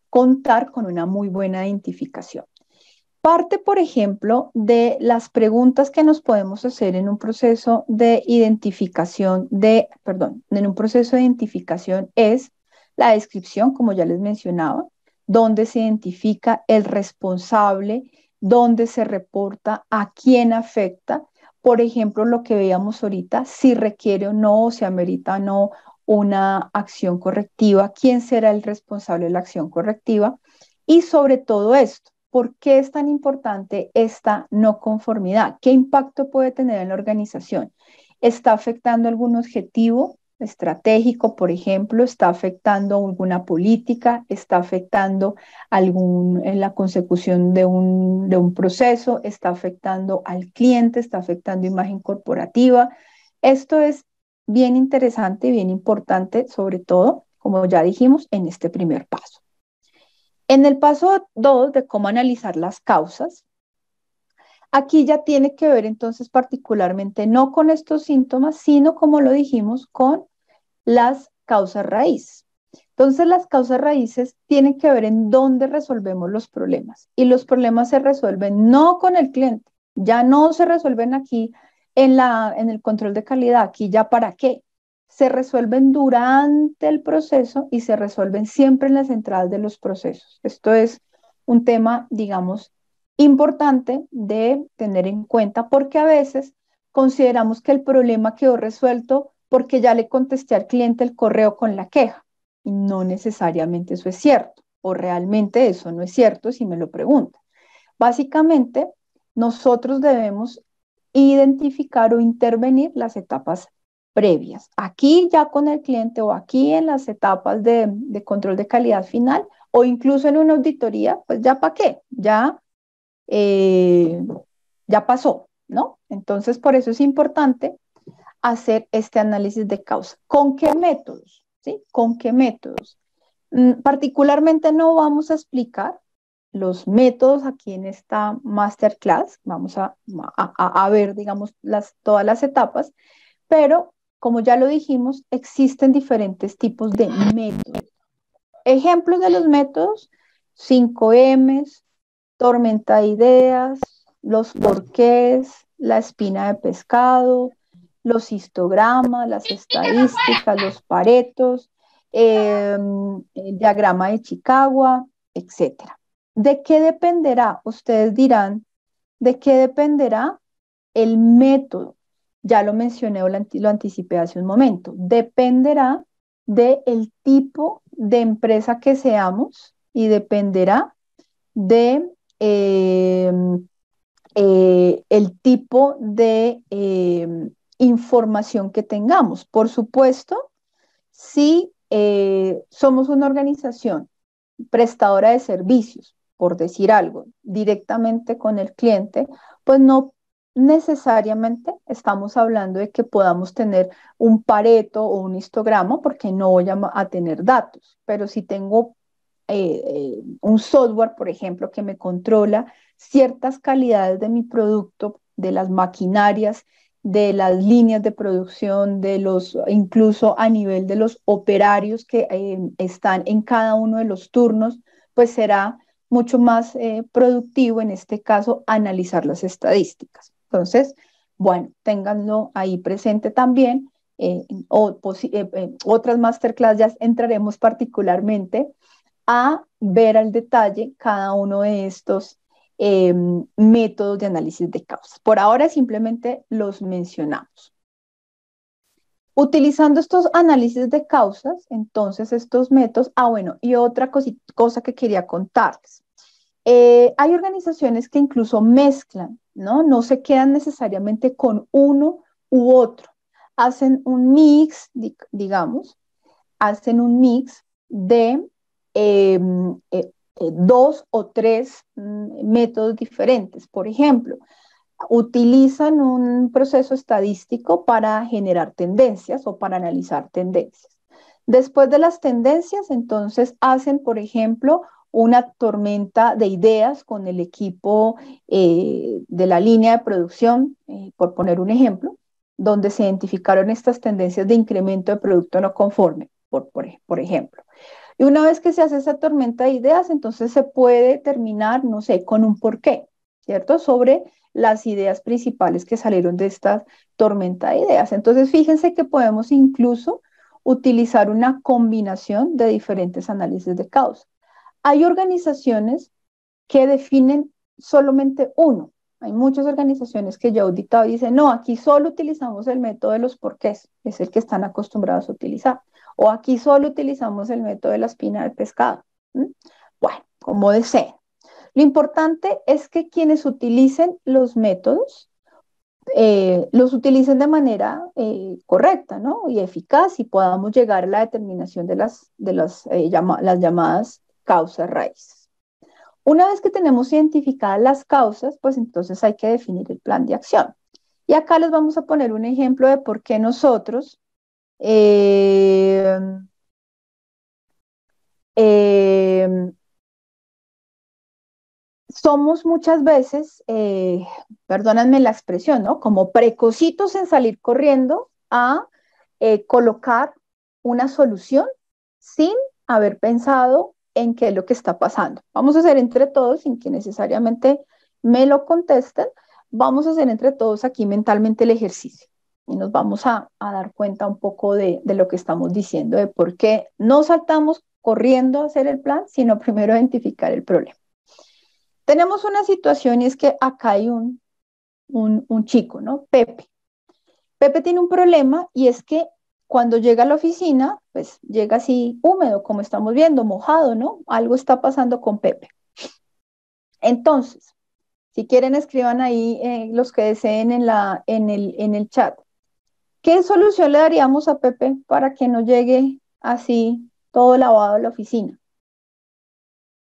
contar con una muy buena identificación. Parte, por ejemplo, de las preguntas que nos podemos hacer en un proceso de identificación en un proceso de identificación es la descripción, como ya les mencionaba, dónde se identifica el responsable, dónde se reporta, a quién afecta. Por ejemplo, lo que veíamos ahorita, si requiere o no, o se amerita o no una acción correctiva, quién será el responsable de la acción correctiva. Y sobre todo esto, ¿por qué es tan importante esta no conformidad? ¿Qué impacto puede tener en la organización? ¿Está afectando algún objetivo estratégico, por ejemplo? ¿Está afectando alguna política? ¿Está afectando en la consecución de un proceso? ¿Está afectando al cliente? ¿Está afectando imagen corporativa? Esto es bien interesante y bien importante, sobre todo, como ya dijimos, en este primer paso. En el paso 2 de cómo analizar las causas, aquí ya tiene que ver entonces particularmente no con estos síntomas, sino como lo dijimos, con las causas raíz. Entonces las causas raíces tienen que ver en dónde resolvemos los problemas, y los problemas se resuelven no con el cliente, ya no se resuelven aquí en el control de calidad, aquí ya para qué. Se resuelven durante el proceso y se resuelven siempre en las entradas de los procesos. Esto es un tema, digamos, importante de tener en cuenta, porque a veces consideramos que el problema quedó resuelto porque ya le contesté al cliente el correo con la queja. Y no necesariamente eso es cierto, o realmente eso no es cierto si me lo preguntan. Básicamente, nosotros debemos identificar o intervenir las etapas previas. Aquí ya con el cliente, o aquí en las etapas de control de calidad final, o incluso en una auditoría, pues ya para qué, eh, ya pasó, ¿no? Entonces, por eso es importante hacer este análisis de causa. ¿Con qué métodos? ¿Sí? ¿Con qué métodos? Particularmente no vamos a explicar los métodos aquí en esta masterclass, vamos a ver, digamos, todas las etapas, pero como ya lo dijimos, existen diferentes tipos de métodos. Ejemplos de los métodos: 5Ms, tormenta de ideas, los porqués, la espina de pescado, los histogramas, las estadísticas, los paretos, el diagrama de Chicago, etcétera. ¿De qué dependerá? Ustedes dirán, ¿de qué dependerá el método? Ya lo mencioné o lo anticipé hace un momento. Dependerá del tipo de empresa que seamos, y dependerá de el tipo de información que tengamos. Por supuesto, si somos una organización prestadora de servicios, por decir algo, directamente con el cliente, pues no necesariamente estamos hablando de que podamos tener un pareto o un histograma, porque no voy a tener datos. Pero si tengo un software, por ejemplo, que me controla ciertas calidades de mi producto, de las maquinarias, de las líneas de producción, incluso a nivel de los operarios que están en cada uno de los turnos, pues será mucho más productivo en este caso analizar las estadísticas. Entonces, bueno, ténganlo ahí presente también, otras masterclass ya entraremos particularmente a ver al detalle cada uno de estos métodos de análisis de causas. Por ahora simplemente los mencionamos. Utilizando estos análisis de causas, entonces estos métodos, bueno, y otra cosa que quería contarles. Hay organizaciones que incluso mezclan, ¿no? No se quedan necesariamente con uno u otro. Hacen un mix, digamos, hacen un mix de dos o tres métodos diferentes. Por ejemplo, utilizan un proceso estadístico para generar tendencias o para analizar tendencias. Después de las tendencias, entonces hacen, por ejemplo, una tormenta de ideas con el equipo de la línea de producción, por poner un ejemplo, donde se identificaron estas tendencias de incremento de producto no conforme, por ejemplo. Y una vez que se hace esa tormenta de ideas, entonces se puede terminar, no sé, con un porqué, ¿cierto? Sobre las ideas principales que salieron de esta tormenta de ideas. Entonces, fíjense que podemos incluso utilizar una combinación de diferentes análisis de causa. Hay organizaciones que definen solamente uno. Hay muchas organizaciones que yo he auditado y dicen, no, aquí solo utilizamos el método de los porqués, es el que están acostumbrados a utilizar. O aquí solo utilizamos el método de la espina del pescado. Bueno, como deseen. Lo importante es que quienes utilicen los métodos los utilicen de manera correcta, ¿no? Y eficaz y podamos llegar a la determinación de las llamadas causas raíces. Una vez que tenemos identificadas las causas, pues entonces hay que definir el plan de acción. Y acá les vamos a poner un ejemplo de por qué nosotros somos muchas veces, perdónenme la expresión, ¿no? Como precocitos en salir corriendo a colocar una solución sin haber pensado en qué es lo que está pasando. Vamos a hacer entre todos, sin que necesariamente me lo contesten, vamos a hacer entre todos aquí mentalmente el ejercicio y nos vamos a dar cuenta un poco de lo que estamos diciendo, de por qué no saltamos corriendo a hacer el plan, sino primero identificar el problema. Tenemos una situación y es que acá hay un chico, ¿no? Pepe. Pepe tiene un problema y es que cuando llega a la oficina, pues llega así húmedo, como estamos viendo, mojado, ¿no? Algo está pasando con Pepe. Entonces, si quieren, escriban ahí los que deseen en el chat. ¿Qué solución le daríamos a Pepe para que no llegue así todo lavado a la oficina?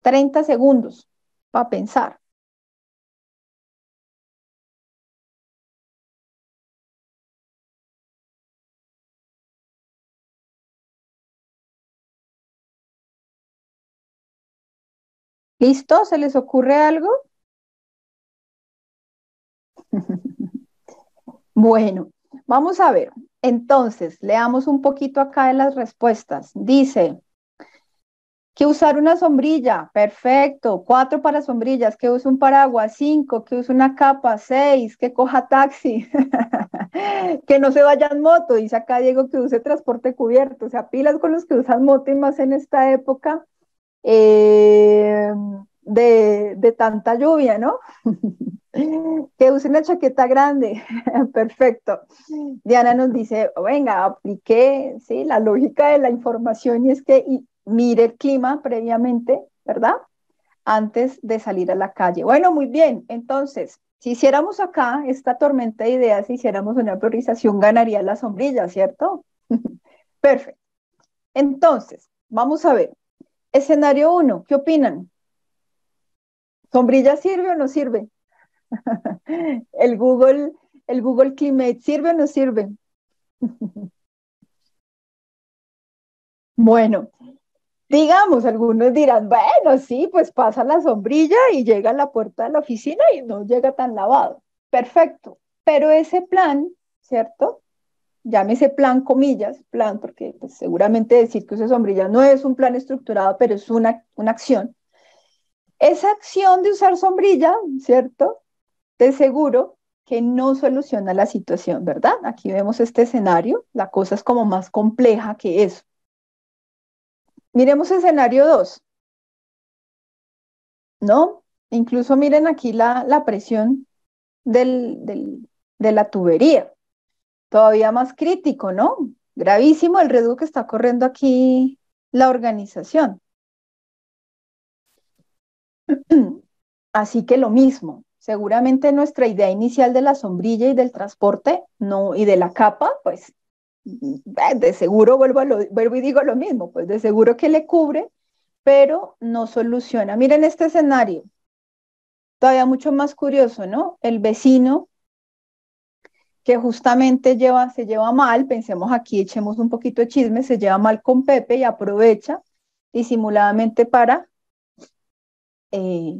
30 segundos para pensar. ¿Listo? ¿Se les ocurre algo? Bueno, vamos a ver. Entonces, leamos un poquito acá de las respuestas. Dice que usar una sombrilla, perfecto. 4 para sombrillas, que use un paraguas, 5, que use una capa, 6, que coja taxi, que no se vaya en moto. Dice acá Diego que use transporte cubierto. O sea, pilas con los que usan moto y más en esta época de tanta lluvia, ¿no? Que use una chaqueta grande. Perfecto. Diana nos dice, venga, apliqué, ¿sí? La lógica de la información y es que mire el clima previamente, ¿verdad? Antes de salir a la calle. Bueno, muy bien. Entonces, si hiciéramos acá esta tormenta de ideas, si hiciéramos una priorización, ganaría la sombrilla, ¿cierto? Perfecto. Entonces, vamos a ver. Escenario 1, ¿qué opinan? ¿Sombrilla sirve o no sirve? El Google, el Google Climate, ¿sirve o no sirve? Bueno, digamos, algunos dirán, bueno, sí, pues pasa la sombrilla y llega a la puerta de la oficina y no llega tan lavado. Perfecto. Pero ese plan, ¿cierto? Llámese plan comillas, plan, porque pues, seguramente decir que use sombrilla no es un plan estructurado, pero es una acción. Esa acción de usar sombrilla, ¿cierto? De seguro que no soluciona la situación, ¿verdad? Aquí vemos este escenario, la cosa es como más compleja que eso. Miremos escenario 2, ¿no? Incluso miren aquí la presión de la tubería, todavía más crítico, ¿no? Gravísimo el riesgo que está corriendo aquí la organización. Así que lo mismo, seguramente nuestra idea inicial de la sombrilla y del transporte no, y de la capa, pues de seguro vuelvo y digo lo mismo, pues de seguro que le cubre, pero no soluciona. Miren este escenario, todavía mucho más curioso, ¿no? El vecino que justamente se lleva mal, pensemos aquí, echemos un poquito de chisme, se lleva mal con Pepe y aprovecha disimuladamente para eh,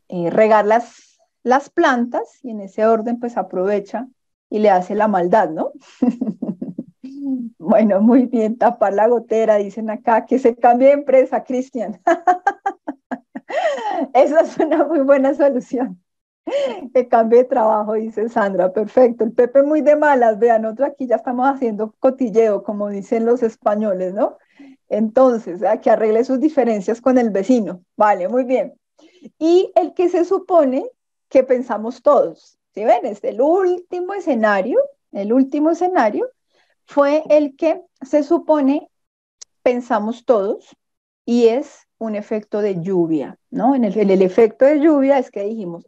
regar las plantas y en ese orden pues aprovecha y le hace la maldad, ¿no? Bueno, muy bien, tapar la gotera, dicen acá, que se cambie de empresa, Cristian. Esa es una muy buena solución. Que cambie de trabajo, dice Sandra. Perfecto. El Pepe muy de malas. Vean, nosotros aquí ya estamos haciendo cotilleo, como dicen los españoles, ¿no? Entonces, que arregle sus diferencias con el vecino. Vale, muy bien. Y el que se supone que pensamos todos. ¿Sí ven? Es el último escenario fue el que se supone pensamos todos y es un efecto de lluvia, ¿no? El efecto de lluvia es que dijimos,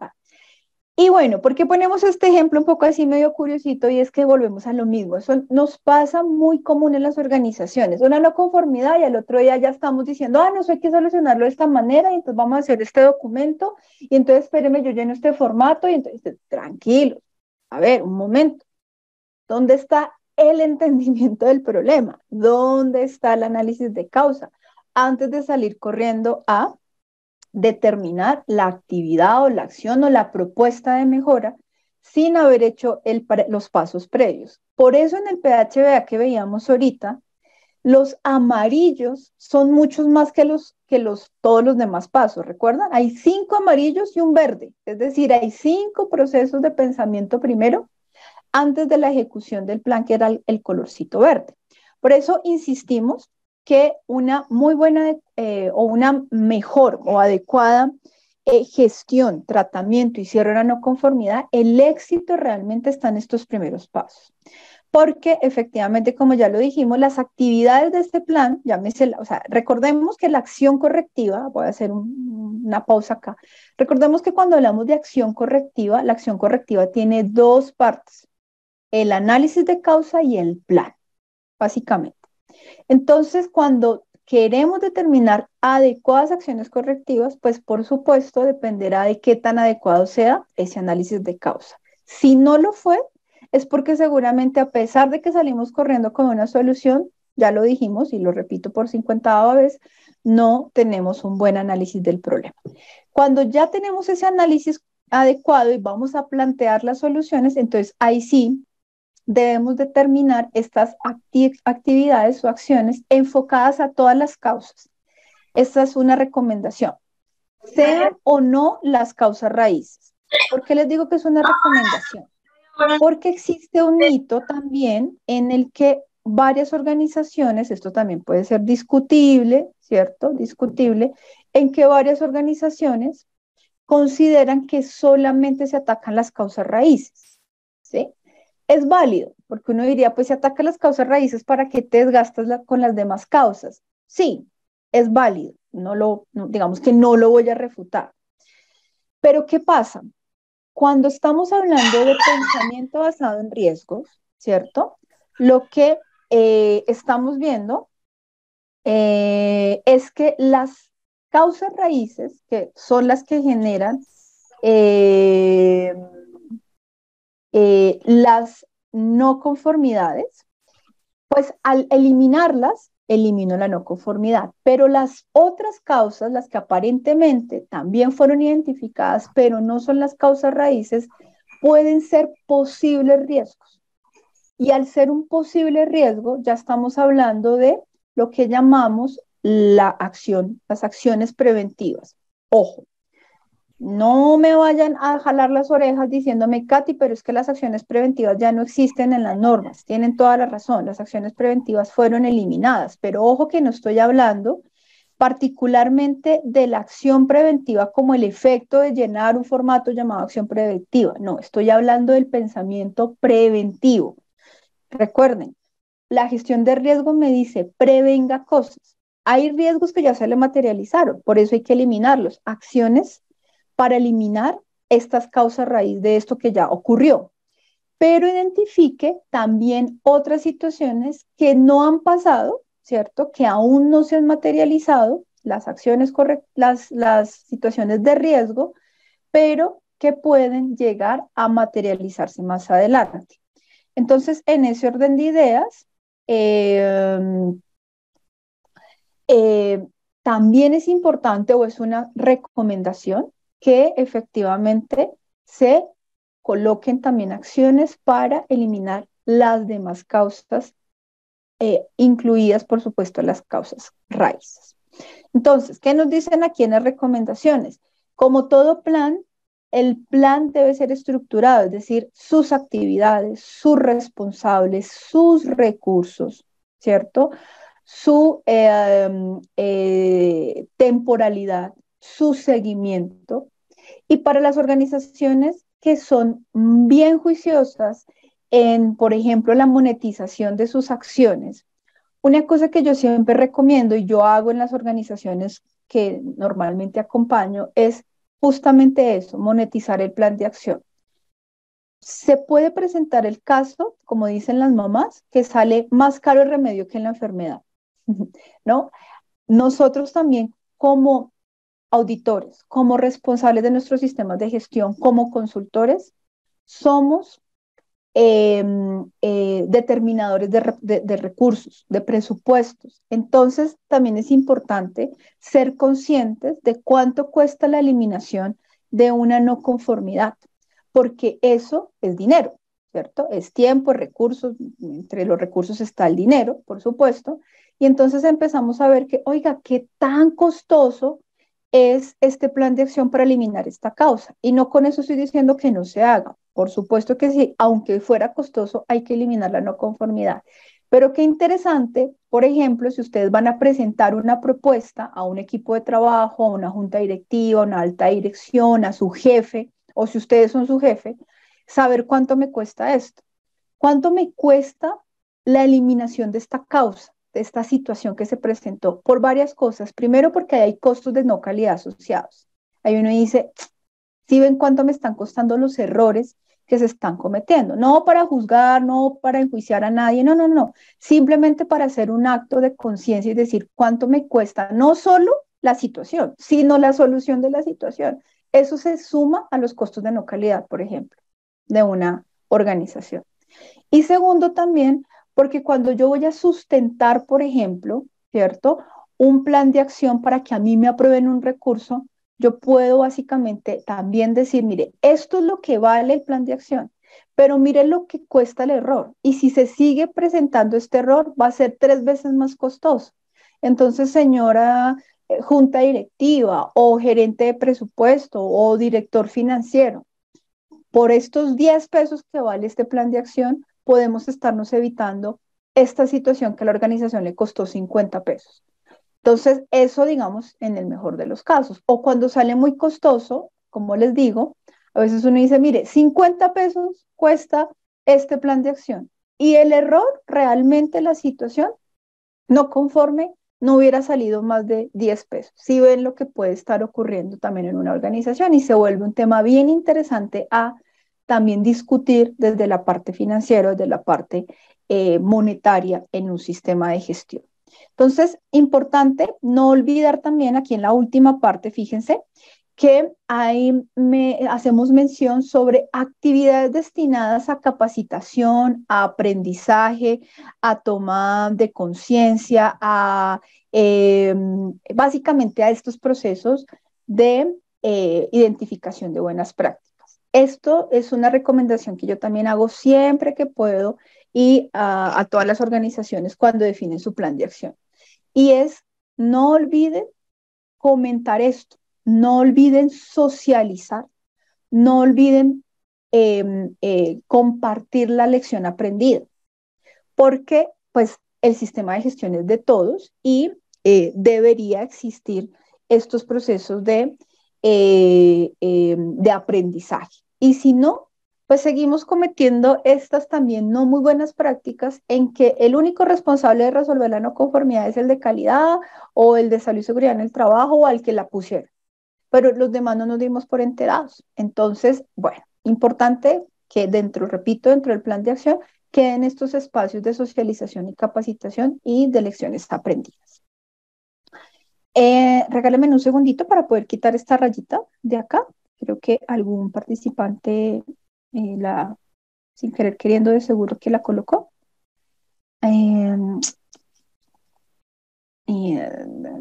y bueno, ¿por qué ponemos este ejemplo un poco así medio curiosito? Y es que volvemos a lo mismo. Eso nos pasa muy común en las organizaciones. Una no conformidad y al otro día ya estamos diciendo, no, eso hay que solucionarlo de esta manera y entonces vamos a hacer este documento y entonces espéreme, yo lleno este formato y entonces, tranquilo, a ver, un momento. ¿Dónde está el entendimiento del problema? ¿Dónde está el análisis de causa? Antes de salir corriendo a determinar la actividad o la acción o la propuesta de mejora sin haber hecho los pasos previos. Por eso en el PHBA que veíamos ahorita, los amarillos son muchos más que todos los demás pasos. ¿Recuerdan? Hay 5 amarillos y un verde. Es decir, hay 5 procesos de pensamiento primero antes de la ejecución del plan, que era el colorcito verde. Por eso insistimos que una muy buena o una mejor o adecuada gestión, tratamiento y cierre de la no conformidad, el éxito realmente está en estos primeros pasos. Porque efectivamente, como ya lo dijimos, las actividades de este plan, recordemos que la acción correctiva, voy a hacer una pausa acá, recordemos que cuando hablamos de acción correctiva, la acción correctiva tiene 2 partes, el análisis de causa y el plan, básicamente. Entonces, cuando queremos determinar adecuadas acciones correctivas, pues por supuesto dependerá de qué tan adecuado sea ese análisis de causa. Si no lo fue, es porque seguramente a pesar de que salimos corriendo con una solución, ya lo dijimos y lo repito por 50ª vez, no tenemos un buen análisis del problema. Cuando ya tenemos ese análisis adecuado y vamos a plantear las soluciones, entonces ahí sí debemos determinar estas actividades o acciones enfocadas a todas las causas. Esta es una recomendación, sean o no las causas raíces. ¿Por qué les digo que es una recomendación? Porque existe un mito también en el que varias organizaciones, esto también puede ser discutible, ¿cierto? Discutible, en que varias organizaciones consideran que solamente se atacan las causas raíces, ¿sí? Es válido, porque uno diría, pues se ataca las causas raíces, ¿para qué te desgastas con las demás causas? Sí, es válido, digamos que no lo voy a refutar. Pero ¿qué pasa? Cuando estamos hablando de pensamiento basado en riesgos, ¿cierto? Lo que estamos viendo es que las causas raíces, que son las que generan eh, las no conformidades, pues al eliminarlas, elimino la no conformidad. Pero las otras causas, las que aparentemente también fueron identificadas, pero no son las causas raíces, pueden ser posibles riesgos. Y al ser un posible riesgo, ya estamos hablando de lo que llamamos las acciones preventivas. Ojo, No me vayan a jalar las orejas diciéndome, Katy, pero es que las acciones preventivas ya no existen en las normas. Tienen toda la razón, las acciones preventivas fueron eliminadas, pero ojo que no estoy hablando particularmente de la acción preventiva como el efecto de llenar un formato llamado acción preventiva. No, estoy hablando del pensamiento preventivo. Recuerden, la gestión de riesgo me dice, prevenga cosas. Hay riesgos que ya se le materializaron, por eso hay que eliminarlos. Acciones para eliminar estas causas raíz de esto que ya ocurrió. Pero identifique también otras situaciones que no han pasado, ¿cierto? Que aún no se han materializado, las acciones correctas, las situaciones de riesgo, pero que pueden llegar a materializarse más adelante. Entonces, en ese orden de ideas, eh, eh, también es importante o es una recomendación que efectivamente se coloquen también acciones para eliminar las demás causas, incluidas, por supuesto, las causas raíces. Entonces, ¿qué nos dicen aquí en las recomendaciones? Como todo plan, el plan debe ser estructurado, es decir, sus actividades, sus responsables, sus recursos, ¿cierto? Su temporalidad, su seguimiento. Y para las organizaciones que son bien juiciosas en, por ejemplo, la monetización de sus acciones, una cosa que yo siempre recomiendo y yo hago en las organizaciones que normalmente acompaño es justamente eso, monetizar el plan de acción. Se puede presentar el caso, como dicen las mamás, que sale más caro el remedio que la enfermedad, ¿no? Nosotros también como auditores, como responsables de nuestros sistemas de gestión, como consultores, somos determinadores de recursos, de presupuestos. Entonces, también es importante ser conscientes de cuánto cuesta la eliminación de una no conformidad, porque eso es dinero, ¿cierto? Es tiempo, es recursos, entre los recursos está el dinero, por supuesto, y entonces empezamos a ver que, oiga, qué tan costoso es este plan de acción para eliminar esta causa. Y no con eso estoy diciendo que no se haga. Por supuesto que sí, aunque fuera costoso, hay que eliminar la no conformidad. Pero qué interesante, por ejemplo, si ustedes van a presentar una propuesta a un equipo de trabajo, a una junta directiva, a una alta dirección, a su jefe, o si ustedes son su jefe, saber cuánto me cuesta esto. ¿Cuánto me cuesta la eliminación de esta causa, de esta situación que se presentó? Por varias cosas. Primero, porque hay costos de no calidad asociados. Ahí uno dice, si ven cuánto me están costando los errores que se están cometiendo. No para juzgar, no para enjuiciar a nadie, no, no, no. Simplemente para hacer un acto de conciencia y decir cuánto me cuesta no solo la situación, sino la solución de la situación. Eso se suma a los costos de no calidad, por ejemplo, de una organización. Y segundo también, porque cuando yo voy a sustentar, por ejemplo, ¿cierto? Un plan de acción para que a mí me aprueben un recurso, yo puedo básicamente también decir, mire, esto es lo que vale el plan de acción, pero mire lo que cuesta el error. Y si se sigue presentando este error, va a ser 3 veces más costoso. Entonces, señora junta directiva o gerente de presupuesto o director financiero, por estos 10 pesos que vale este plan de acción, podemos estarnos evitando esta situación que a la organización le costó 50 pesos. Entonces, eso digamos en el mejor de los casos. O cuando sale muy costoso, como les digo, a veces uno dice, mire, 50 pesos cuesta este plan de acción. Y el error, realmente la situación no conforme, no hubiera salido más de 10 pesos. Si ven lo que puede estar ocurriendo también en una organización y se vuelve un tema bien interesante a también discutir desde la parte financiera, desde la parte monetaria en un sistema de gestión. Entonces, importante no olvidar también aquí en la última parte, fíjense, que ahí hacemos mención sobre actividades destinadas a capacitación, a aprendizaje, a toma de conciencia, a básicamente a estos procesos de identificación de buenas prácticas. Esto es una recomendación que yo también hago siempre que puedo y a todas las organizaciones cuando definen su plan de acción. Y es, no olviden comentar esto. no olviden socializar, no olviden compartir la lección aprendida, porque pues el sistema de gestión es de todos y debería existir estos procesos de aprendizaje. Y si no, pues seguimos cometiendo estas también no muy buenas prácticas en que el único responsable de resolver la no conformidad es el de calidad o el de salud y seguridad en el trabajo o al que la pusiera. Pero los demás no nos dimos por enterados. Entonces, bueno, importante que dentro, repito, dentro del plan de acción queden estos espacios de socialización y capacitación y de lecciones aprendidas. Regálame un segundito para poder quitar esta rayita de acá. Creo que algún participante sin querer queriendo, de seguro que la colocó.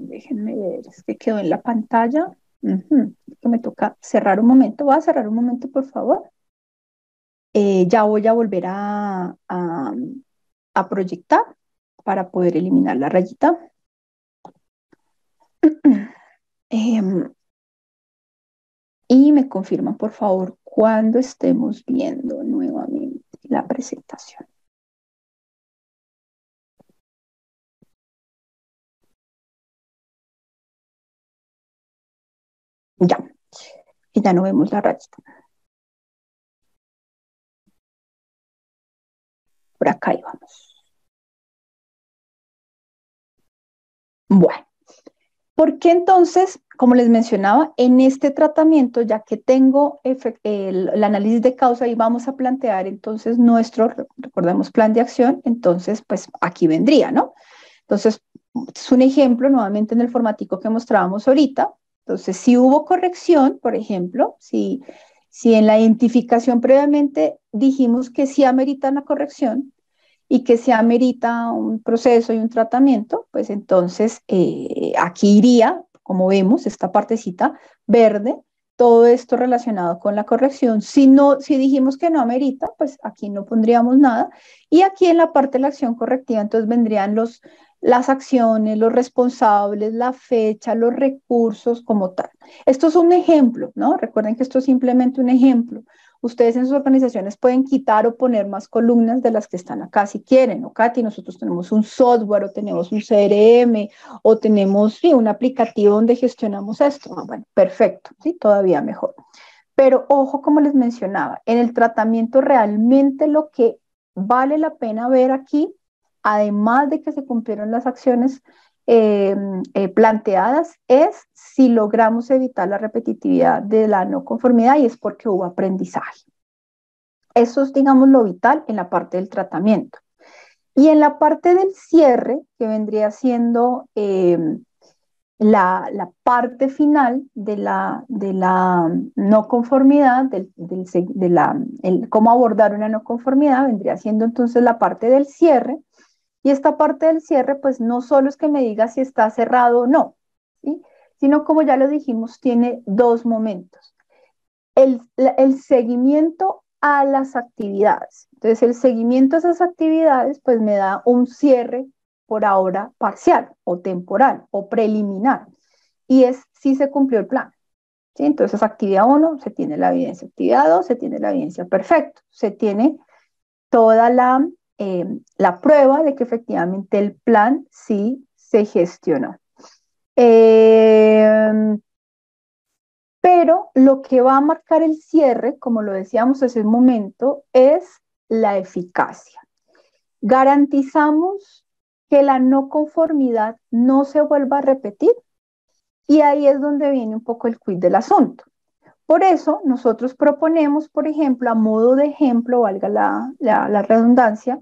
Déjenme ver, es que quedó en la pantalla. Que me toca cerrar un momento. Voy a cerrar un momento, por favor. Ya voy a volver a proyectar para poder eliminar la rayita. Y me confirman, por favor, cuando estemos viendo nuevamente la presentación. Ya, y ya no vemos la rayita. Por acá íbamos. Bueno, ¿por qué entonces, como les mencionaba, en este tratamiento, ya que tengo el análisis de causa y vamos a plantear entonces nuestro, recordemos, plan de acción, entonces, pues aquí vendría, ¿no? Entonces, es un ejemplo nuevamente en el formatico que mostrábamos ahorita. Entonces, si hubo corrección, por ejemplo, si en la identificación previamente dijimos que sí amerita una corrección y que se amerita un proceso y un tratamiento, pues entonces aquí iría, como vemos, esta partecita verde, todo esto relacionado con la corrección. Si dijimos que no amerita, pues aquí no pondríamos nada. Y aquí en la parte de la acción correctiva, entonces vendrían las acciones, los responsables, la fecha, los recursos como tal. Esto es un ejemplo, ¿no? Recuerden que esto es simplemente un ejemplo. Ustedes en sus organizaciones pueden quitar o poner más columnas de las que están acá si quieren. O Katy, nosotros tenemos un software o tenemos un CRM o tenemos un aplicativo donde gestionamos esto. Bueno, perfecto, ¿sí? Todavía mejor. Pero ojo, como les mencionaba, en el tratamiento realmente lo que vale la pena ver aquí, además de que se cumplieron las acciones planteadas, es si logramos evitar la repetitividad de la no conformidad y es porque hubo aprendizaje. Eso es, digamos, lo vital en la parte del tratamiento. Y en la parte del cierre, que vendría siendo la parte final de la no conformidad, cómo abordar una no conformidad, vendría siendo entonces la parte del cierre. Y esta parte del cierre, pues no solo es que me diga si está cerrado o no, ¿sí? Sino como ya lo dijimos, tiene dos momentos. El seguimiento a las actividades. Entonces, el seguimiento a esas actividades, pues me da un cierre por ahora parcial o temporal o preliminar. Y es si se cumplió el plan. ¿Sí? Entonces, actividad 1 se tiene la evidencia, actividad 2 se tiene la evidencia, perfecto. Se tiene toda la prueba de que efectivamente el plan sí se gestionó. Pero lo que va a marcar el cierre, como lo decíamos hace un momento, es la eficacia. Garantizamos que la no conformidad no se vuelva a repetir y ahí es donde viene un poco el quid del asunto. Por eso nosotros proponemos, por ejemplo, a modo de ejemplo, valga la redundancia,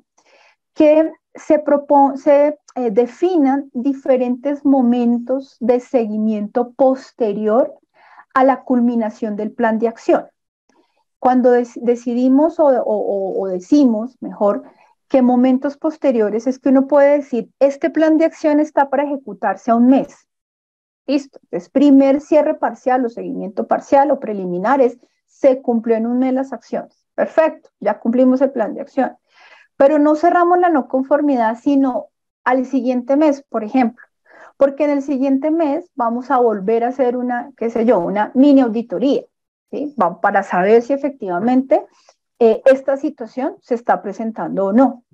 que se definan diferentes momentos de seguimiento posterior a la culminación del plan de acción. Cuando decidimos o decimos, mejor, que momentos posteriores es que uno puede decir, este plan de acción está para ejecutarse a un mes. Listo. Entonces, primer cierre parcial o seguimiento parcial o preliminares, se cumplió en un mes las acciones. Perfecto, ya cumplimos el plan de acción. Pero no cerramos la no conformidad, sino al siguiente mes, por ejemplo. porque en el siguiente mes vamos a volver a hacer una, qué sé yo, una mini auditoría, ¿sí? Para saber si efectivamente esta situación se está presentando o no.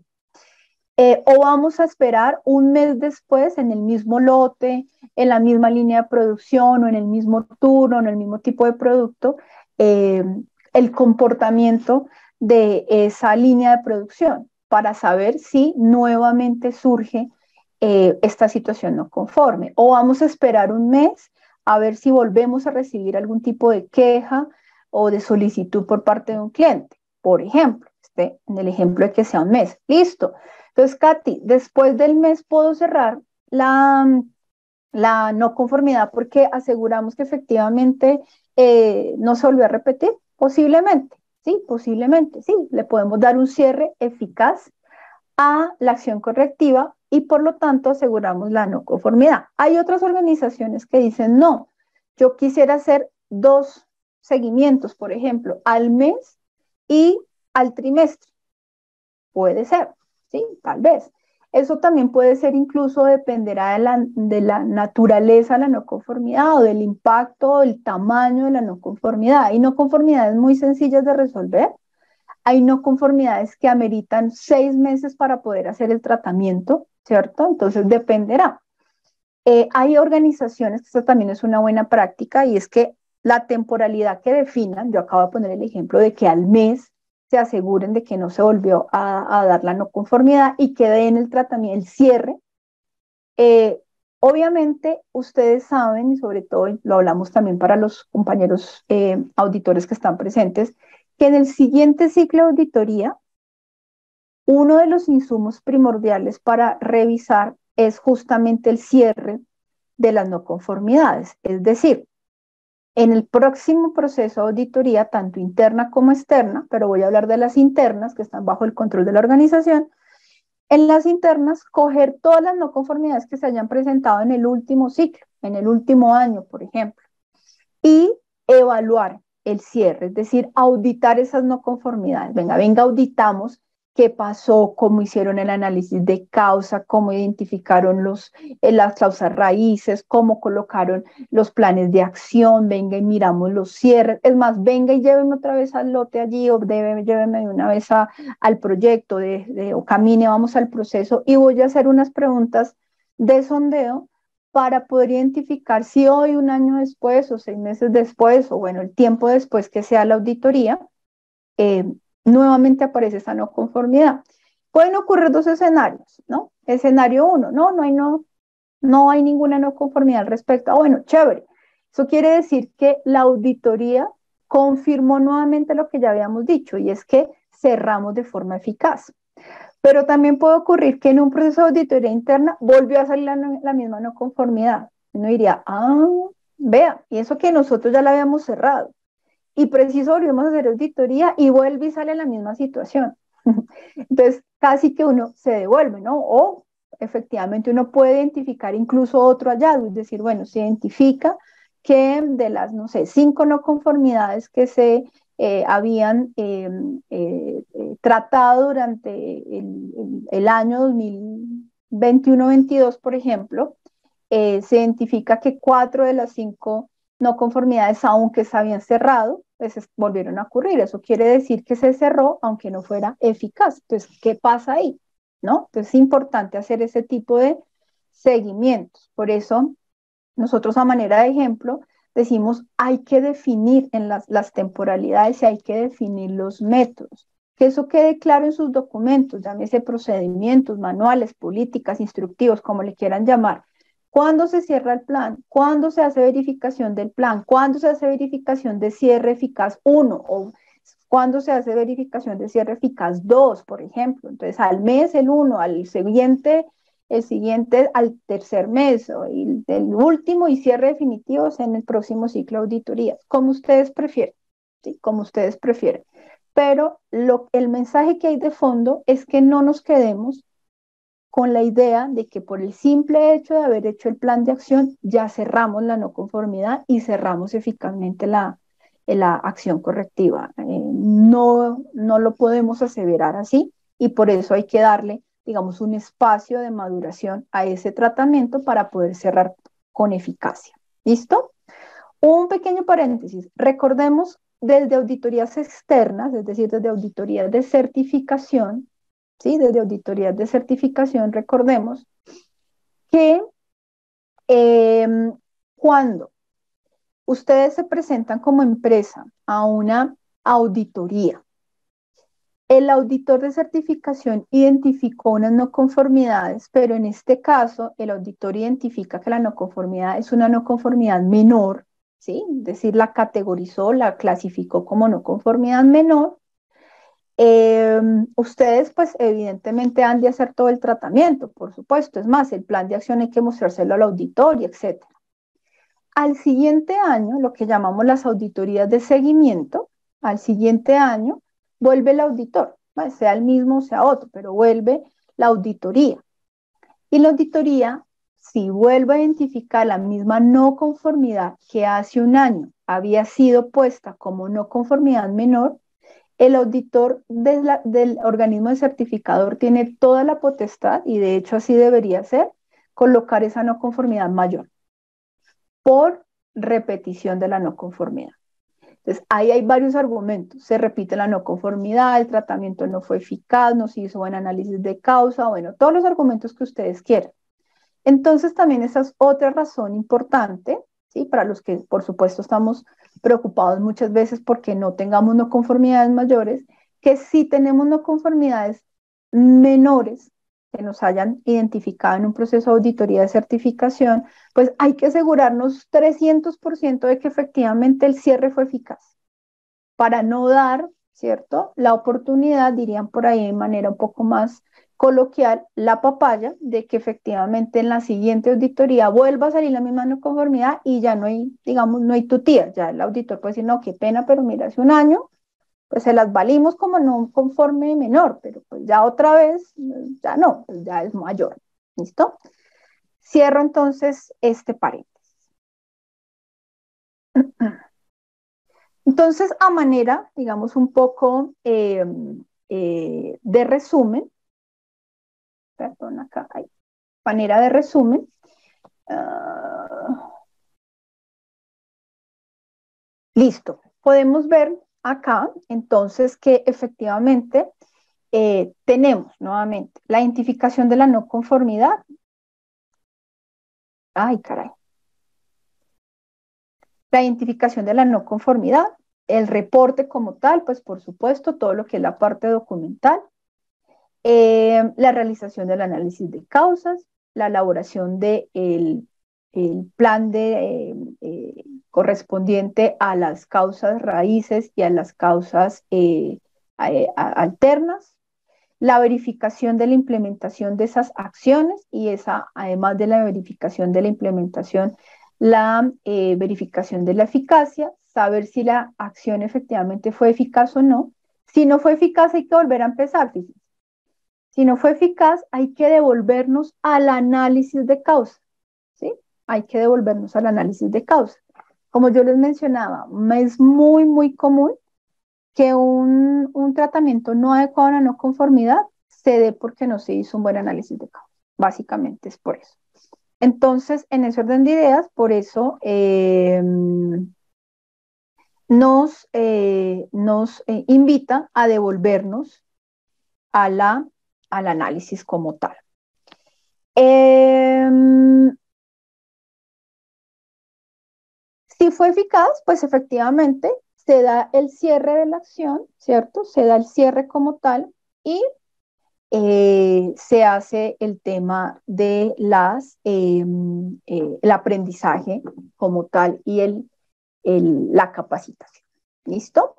O vamos a esperar un mes después en el mismo lote, en la misma línea de producción o en el mismo turno, en el mismo tipo de producto, el comportamiento de esa línea de producción para saber si nuevamente surge esta situación no conforme. O vamos a esperar un mes a ver si volvemos a recibir algún tipo de queja o de solicitud por parte de un cliente. Por ejemplo, en el ejemplo de que sea un mes. Listo. Entonces, Katy, después del mes puedo cerrar la no conformidad porque aseguramos que efectivamente no se volvió a repetir. Posiblemente, sí. Le podemos dar un cierre eficaz a la acción correctiva y por lo tanto aseguramos la no conformidad. Hay otras organizaciones que dicen, no, yo quisiera hacer 2 seguimientos, por ejemplo, al mes y al trimestre. Puede ser, ¿sí? Tal vez. Eso también puede ser, incluso dependerá de la naturaleza de la no conformidad o del impacto, del tamaño de la no conformidad. Hay no conformidades muy sencillas de resolver. Hay no conformidades que ameritan 6 meses para poder hacer el tratamiento, ¿cierto? Entonces dependerá. Hay organizaciones, que esto también es una buena práctica, y es que la temporalidad que definan, yo acabo de poner el ejemplo de que al mes se aseguren de que no se volvió a dar la no conformidad y que den el tratamiento, el cierre. Obviamente ustedes saben, y sobre todo lo hablamos también para los compañeros auditores que están presentes, que en el siguiente ciclo de auditoría, uno de los insumos primordiales para revisar es justamente el cierre de las no conformidades. Es decir, en el próximo proceso de auditoría, tanto interna como externa, pero voy a hablar de las internas que están bajo el control de la organización, en las internas coger todas las no conformidades que se hayan presentado en el último ciclo, en el último año, por ejemplo, y evaluar el cierre, es decir, auditar esas no conformidades. Venga, auditamos qué pasó, cómo hicieron el análisis de causa, cómo identificaron las causas raíces, cómo colocaron los planes de acción, venga y miramos los cierres. Es más, venga y llévenme otra vez al lote allí o llévenme de una vez al proyecto o camine, vamos al proceso y voy a hacer unas preguntas de sondeo para poder identificar si hoy, un año después o 6 meses después, o bueno, el tiempo después que sea la auditoría, nuevamente aparece esa no conformidad. Pueden ocurrir 2 escenarios, ¿no? Escenario 1, no hay ninguna no conformidad al respecto. Bueno, chévere. Eso quiere decir que la auditoría confirmó nuevamente lo que ya habíamos dicho, y es que cerramos de forma eficaz. Pero también puede ocurrir que en un proceso de auditoría interna volvió a salir la misma no conformidad. Uno diría, vea, y eso que nosotros ya la habíamos cerrado. Y preciso volvimos a hacer auditoría y vuelve y sale la misma situación. Entonces, casi que uno se devuelve, ¿no? O efectivamente uno puede identificar incluso otro hallazgo, es decir, bueno, se identifica que de las, no sé, 5 no conformidades que se habían tratado durante el año 2021-22, por ejemplo, se identifica que 4 de las 5 no conformidades, aunque se habían cerrado, pues volvieron a ocurrir. Eso quiere decir que se cerró, aunque no fuera eficaz. Entonces, ¿qué pasa ahí? ¿No? Entonces, es importante hacer ese tipo de seguimientos. Por eso, nosotros a manera de ejemplo, decimos, hay que definir en las temporalidades y hay que definir los métodos. Que eso quede claro en sus documentos, llámese procedimientos, manuales, políticas, instructivos, como le quieran llamar. ¿Cuándo se cierra el plan? ¿Cuándo se hace verificación del plan? ¿Cuándo se hace verificación de cierre eficaz 1? ¿O cuándo se hace verificación de cierre eficaz 2, por ejemplo? Entonces, al mes el 1, al siguiente el siguiente al tercer mes, o el último y cierre definitivo en el próximo ciclo de auditorías, como ustedes prefieren, ¿sí? Como ustedes prefieren. Pero el mensaje que hay de fondo es que no nos quedemos con la idea de que por el simple hecho de haber hecho el plan de acción ya cerramos la no conformidad y cerramos eficazmente la acción correctiva. No lo podemos aseverar así y por eso hay que darle digamos, un espacio de maduración a ese tratamiento para poder cerrar con eficacia. ¿Listo? Un pequeño paréntesis. Recordemos desde auditorías externas, es decir, desde auditorías de certificación, ¿sí? Desde auditorías de certificación, recordemos que cuando ustedes se presentan como empresa a una auditoría, el auditor de certificación identificó unas no conformidades, pero en este caso el auditor identifica que la no conformidad es una no conformidad menor, ¿sí? Es decir, la categorizó, la clasificó como no conformidad menor. Ustedes pues evidentemente han de hacer todo el tratamiento, por supuesto. Es más, el plan de acción hay que mostrárselo al auditor y etc. Al siguiente año, lo que llamamos las auditorías de seguimiento, al siguiente año vuelve el auditor, sea el mismo o sea otro, pero vuelve la auditoría. Y la auditoría, si vuelve a identificar la misma no conformidad que hace un año había sido puesta como no conformidad menor, el auditor del organismo de certificador tiene toda la potestad, y de hecho así debería ser, colocar esa no conformidad mayor por repetición de la no conformidad. Entonces, ahí hay varios argumentos. Se repite la no conformidad, el tratamiento no fue eficaz, no se hizo buen análisis de causa, bueno, todos los argumentos que ustedes quieran. Entonces, también esa es otra razón importante, ¿sí? Para los que, por supuesto, estamos preocupados muchas veces porque no tengamos no conformidades mayores, que si tenemos no conformidades menores que nos hayan identificado en un proceso de auditoría de certificación, pues hay que asegurarnos 300% de que efectivamente el cierre fue eficaz, para no dar, ¿cierto?, la oportunidad, dirían por ahí de manera un poco más coloquial, la papaya de que efectivamente en la siguiente auditoría vuelva a salir la misma no conformidad y ya no hay, digamos, no hay tutía, ya el auditor puede decir, no, qué pena, pero mira, hace un año pues se las valimos como no conforme menor, pero pues ya otra vez, ya no, pues ya es mayor. ¿Listo? Cierro entonces este paréntesis. Entonces, a manera, digamos, un poco de resumen, perdón, acá hay manera de resumen. Listo. Podemos ver acá, entonces, que efectivamente tenemos nuevamente la identificación de la no conformidad. Ay, caray. La identificación de la no conformidad, el reporte como tal, pues por supuesto, todo lo que es la parte documental, la realización del análisis de causas, la elaboración del el plan correspondiente a las causas raíces y a las causas alternas, la verificación de la implementación de esas acciones y esa, además de la verificación de la implementación, la verificación de la eficacia, saber si la acción efectivamente fue eficaz o no. Si no fue eficaz, hay que volver a empezar, fíjense. Si no fue eficaz, hay que devolvernos al análisis de causa, ¿sí? Hay que devolvernos al análisis de causa. Como yo les mencionaba, es muy, muy común que un tratamiento no adecuado a la no conformidad se dé porque no se hizo un buen análisis de causa. Básicamente es por eso. Entonces, en ese orden de ideas, por eso nos invita a devolvernos a al análisis como tal. Si fue eficaz, pues efectivamente se da el cierre de la acción, ¿cierto? Se da el cierre como tal y se hace el tema de el aprendizaje como tal y la capacitación. ¿Listo?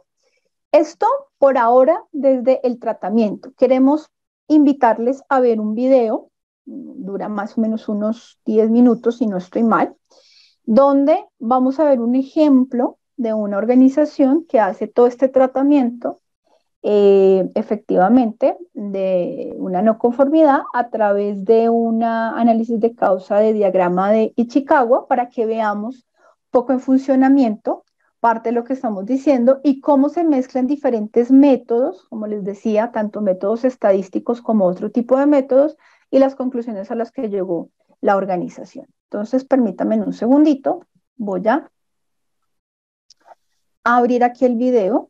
Esto por ahora desde el tratamiento. Queremos invitarles a ver un video, dura más o menos unos 10 minutos si no estoy mal, donde vamos a ver un ejemplo de una organización que hace todo este tratamiento efectivamente de una no conformidad a través de un análisis de causa de diagrama de Ichikawa para que veamos un poco en funcionamiento parte de lo que estamos diciendo y cómo se mezclan diferentes métodos, como les decía, tanto métodos estadísticos como otro tipo de métodos y las conclusiones a las que llegó la organización. Entonces, permítanme un segundito, voy a abrir aquí el video.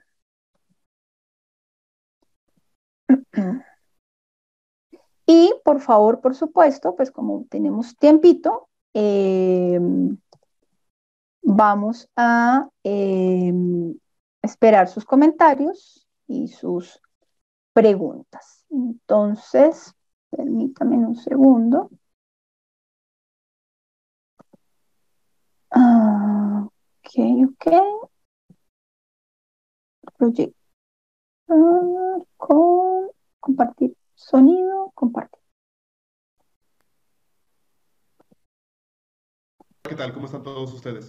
Y por favor, por supuesto, pues como tenemos tiempito, vamos a esperar sus comentarios y sus preguntas. Entonces, permítame un segundo. Ok. Proyecto. Compartir sonido, compartir. ¿Qué tal? ¿Cómo están todos ustedes?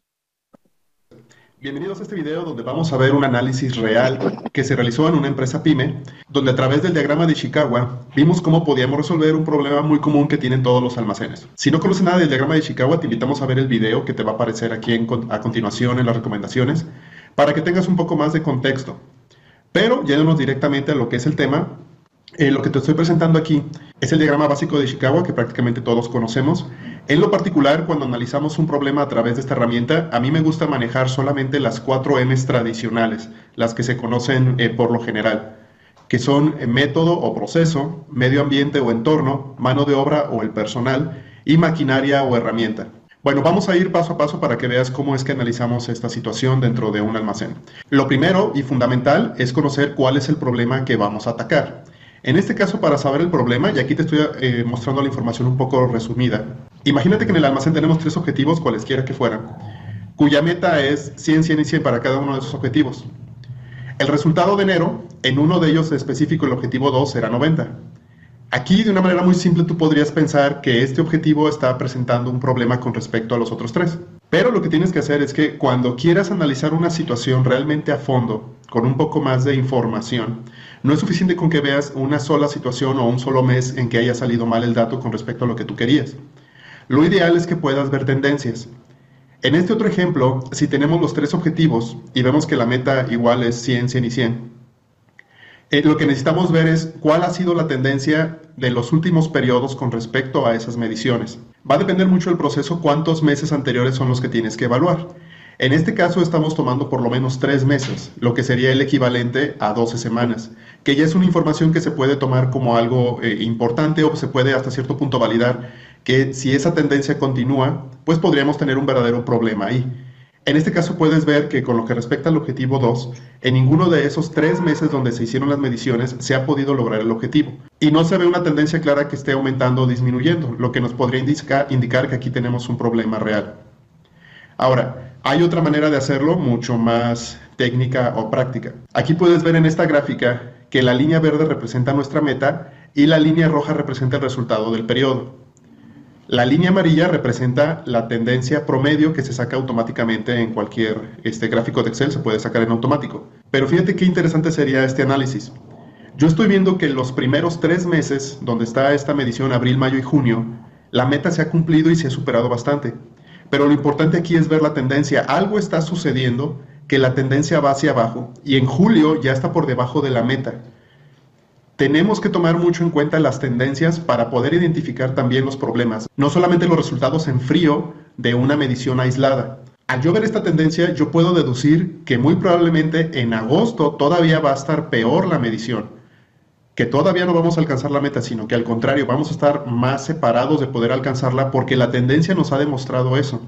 Bienvenidos a este video donde vamos a ver un análisis real que se realizó en una empresa PYME, donde a través del diagrama de Ishikawa vimos cómo podíamos resolver un problema muy común que tienen todos los almacenes. Si no conoces nada del diagrama de Ishikawa, te invitamos a ver el video que te va a aparecer aquí a continuación en las recomendaciones, para que tengas un poco más de contexto. Pero yéndonos directamente a lo que es el tema, lo que te estoy presentando aquí es el diagrama básico de Ishikawa que prácticamente todos conocemos. En lo particular, cuando analizamos un problema a través de esta herramienta, a mí me gusta manejar solamente las 4 M's tradicionales, las que se conocen por lo general, que son método o proceso, medio ambiente o entorno, mano de obra o el personal, y maquinaria o herramienta. Bueno, vamos a ir paso a paso para que veas cómo es que analizamos esta situación dentro de un almacén. Lo primero y fundamental es conocer cuál es el problema que vamos a atacar. En este caso, para saber el problema, y aquí te estoy mostrando la información un poco resumida. Imagínate que en el almacén tenemos 3 objetivos, cualesquiera que fueran, cuya meta es 100, 100 y 100 para cada uno de esos objetivos. El resultado de enero, en uno de ellos específico, el objetivo 2, será 90. Aquí, de una manera muy simple, tú podrías pensar que este objetivo está presentando un problema con respecto a los otros 3. Pero lo que tienes que hacer es que cuando quieras analizar una situación realmente a fondo, con un poco más de información, no es suficiente con que veas una sola situación o un solo mes en que haya salido mal el dato con respecto a lo que tú querías. Lo ideal es que puedas ver tendencias. En este otro ejemplo, si tenemos los 3 objetivos y vemos que la meta igual es 100, 100 y 100, lo que necesitamos ver es cuál ha sido la tendencia de los últimos periodos con respecto a esas mediciones. Va a depender mucho del proceso cuántos meses anteriores son los que tienes que evaluar. En este caso estamos tomando por lo menos 3 meses, lo que sería el equivalente a 12 semanas, que ya es una información que se puede tomar como algo importante o se puede hasta cierto punto validar que si esa tendencia continúa, pues podríamos tener un verdadero problema ahí. En este caso puedes ver que con lo que respecta al objetivo 2, en ninguno de esos 3 meses donde se hicieron las mediciones se ha podido lograr el objetivo. Y no se ve una tendencia clara que esté aumentando o disminuyendo, lo que nos podría indicar que aquí tenemos un problema real. Ahora, hay otra manera de hacerlo mucho más técnica o práctica. Aquí puedes ver en esta gráfica que la línea verde representa nuestra meta y la línea roja representa el resultado del periodo. La línea amarilla representa la tendencia promedio que se saca automáticamente en cualquier gráfico de Excel, se puede sacar en automático. Pero fíjate qué interesante sería este análisis. Yo estoy viendo que en los primeros 3 meses, donde está esta medición, abril, mayo y junio, la meta se ha cumplido y se ha superado bastante. Pero lo importante aquí es ver la tendencia. Algo está sucediendo que la tendencia va hacia abajo y en julio ya está por debajo de la meta. Tenemos que tomar mucho en cuenta las tendencias para poder identificar también los problemas, no solamente los resultados en frío de una medición aislada. Al yo ver esta tendencia, yo puedo deducir que muy probablemente en agosto todavía va a estar peor la medición, que todavía no vamos a alcanzar la meta, sino que al contrario, vamos a estar más separados de poder alcanzarla porque la tendencia nos ha demostrado eso.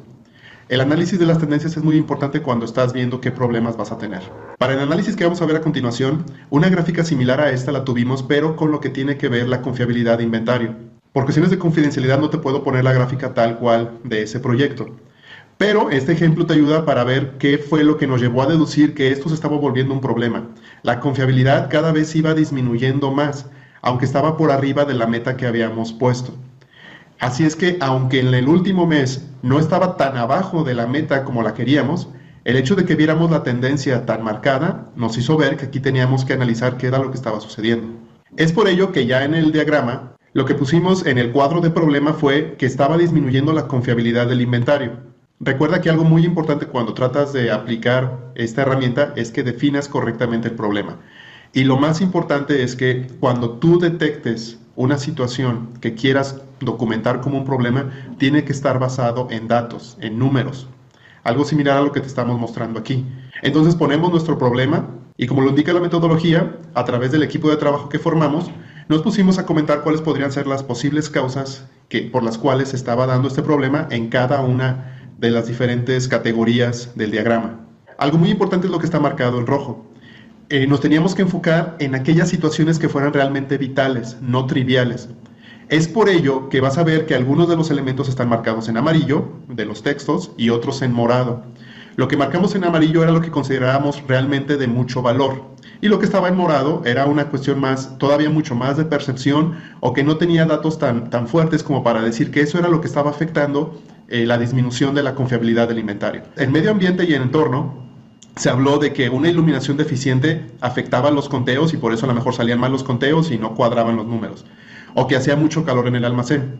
El análisis de las tendencias es muy importante cuando estás viendo qué problemas vas a tener. Para el análisis que vamos a ver a continuación, una gráfica similar a esta la tuvimos, pero con lo que tiene que ver la confiabilidad de inventario. Por cuestiones de confidencialidad no te puedo poner la gráfica tal cual de ese proyecto. Pero este ejemplo te ayuda para ver qué fue lo que nos llevó a deducir que esto se estaba volviendo un problema. La confiabilidad cada vez iba disminuyendo más, aunque estaba por arriba de la meta que habíamos puesto. Así es que, aunque en el último mes no estaba tan abajo de la meta como la queríamos, el hecho de que viéramos la tendencia tan marcada nos hizo ver que aquí teníamos que analizar qué era lo que estaba sucediendo. Es por ello que ya en el diagrama, lo que pusimos en el cuadro de problema fue que estaba disminuyendo la confiabilidad del inventario. Recuerda que algo muy importante cuando tratas de aplicar esta herramienta es que definas correctamente el problema. Y lo más importante es que cuando tú detectes una situación que quieras documentar como un problema, tiene que estar basado en datos, en números. Algo similar a lo que te estamos mostrando aquí. Entonces ponemos nuestro problema y, como lo indica la metodología, a través del equipo de trabajo que formamos, nos pusimos a comentar cuáles podrían ser las posibles causas por las cuales se estaba dando este problema en cada una de las diferentes categorías del diagrama. Algo muy importante es lo que está marcado en rojo. Nos teníamos que enfocar en aquellas situaciones que fueran realmente vitales, no triviales. Es por ello que vas a ver que algunos de los elementos están marcados en amarillo, de los textos, y otros en morado. Lo que marcamos en amarillo era lo que considerábamos realmente de mucho valor. Y lo que estaba en morado era una cuestión todavía mucho más de percepción, o que no tenía datos tan fuertes como para decir que eso era lo que estaba afectando la disminución de la confiabilidad del inventario. En medio ambiente y en entorno, se habló de que una iluminación deficiente afectaba los conteos y por eso a lo mejor salían mal los conteos y no cuadraban los números. O que hacía mucho calor en el almacén.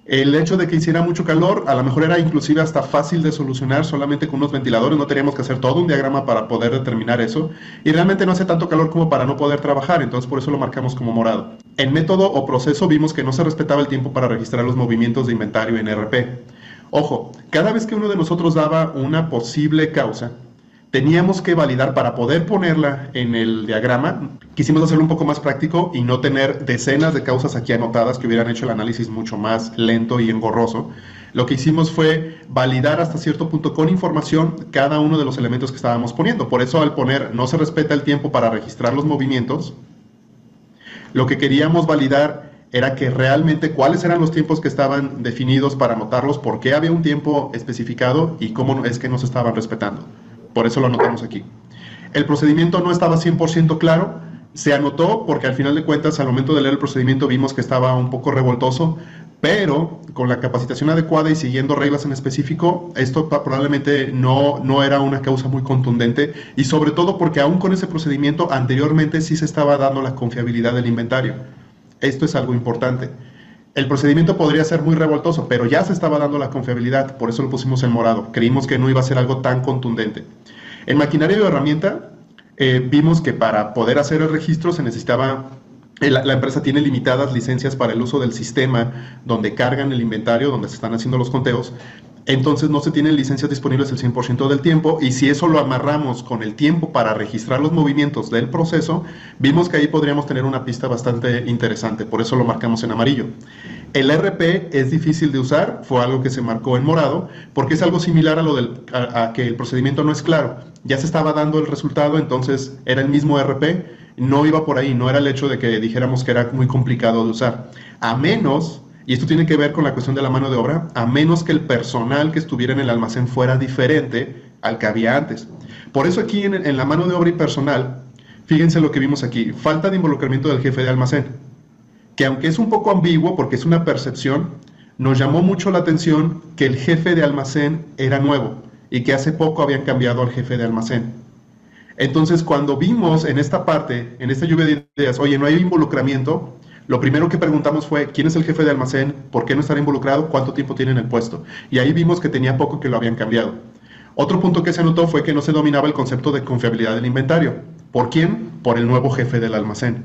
El hecho de que hiciera mucho calor a lo mejor era inclusive hasta fácil de solucionar solamente con unos ventiladores, no teníamos que hacer todo un diagrama para poder determinar eso, y realmente no hace tanto calor como para no poder trabajar, entonces por eso lo marcamos como morado. En método o proceso vimos que no se respetaba el tiempo para registrar los movimientos de inventario en RP. Ojo, cada vez que uno de nosotros daba una posible causa, teníamos que validar para poder ponerla en el diagrama. Quisimos hacerlo un poco más práctico y no tener decenas de causas aquí anotadas que hubieran hecho el análisis mucho más lento y engorroso. Lo que hicimos fue validar hasta cierto punto con información cada uno de los elementos que estábamos poniendo. Por eso al poner no se respeta el tiempo para registrar los movimientos, lo que queríamos validar era que realmente cuáles eran los tiempos que estaban definidos para anotarlos, por qué había un tiempo especificado y cómo es que no se estaban respetando. Por eso lo anotamos aquí. El procedimiento no estaba 100% claro, se anotó porque al final de cuentas al momento de leer el procedimiento vimos que estaba un poco revoltoso, pero con la capacitación adecuada y siguiendo reglas en específico, esto probablemente no era una causa muy contundente, y sobre todo porque aún con ese procedimiento anteriormente sí se estaba dando la confiabilidad del inventario. Esto es algo importante. El procedimiento podría ser muy revoltoso, pero ya se estaba dando la confiabilidad, por eso lo pusimos en morado. Creímos que no iba a ser algo tan contundente. En maquinaria o herramienta, vimos que para poder hacer el registro se necesitaba, la empresa tiene limitadas licencias para el uso del sistema donde cargan el inventario, donde se están haciendo los conteos. Entonces no se tienen licencias disponibles el 100% del tiempo, y si eso lo amarramos con el tiempo para registrar los movimientos del proceso, vimos que ahí podríamos tener una pista bastante interesante, por eso lo marcamos en amarillo. El RP es difícil de usar, fue algo que se marcó en morado, porque es algo similar a que el procedimiento no es claro. Ya se estaba dando el resultado, entonces era el mismo RP, no iba por ahí, no era el hecho de que dijéramos que era muy complicado de usar, a menos... Y esto tiene que ver con la cuestión de la mano de obra, a menos que el personal que estuviera en el almacén fuera diferente al que había antes. Por eso aquí en la mano de obra y personal, fíjense lo que vimos aquí, falta de involucramiento del jefe de almacén, que aunque es un poco ambiguo porque es una percepción, nos llamó mucho la atención que el jefe de almacén era nuevo y que hace poco habían cambiado al jefe de almacén. Entonces cuando vimos en esta parte, en esta lluvia de ideas, oye, no hay involucramiento, lo primero que preguntamos fue, ¿quién es el jefe de almacén? ¿Por qué no estará involucrado? ¿Cuánto tiempo tiene en el puesto? Y ahí vimos que tenía poco que lo habían cambiado. Otro punto que se notó fue que no se dominaba el concepto de confiabilidad del inventario. ¿Por quién? Por el nuevo jefe del almacén.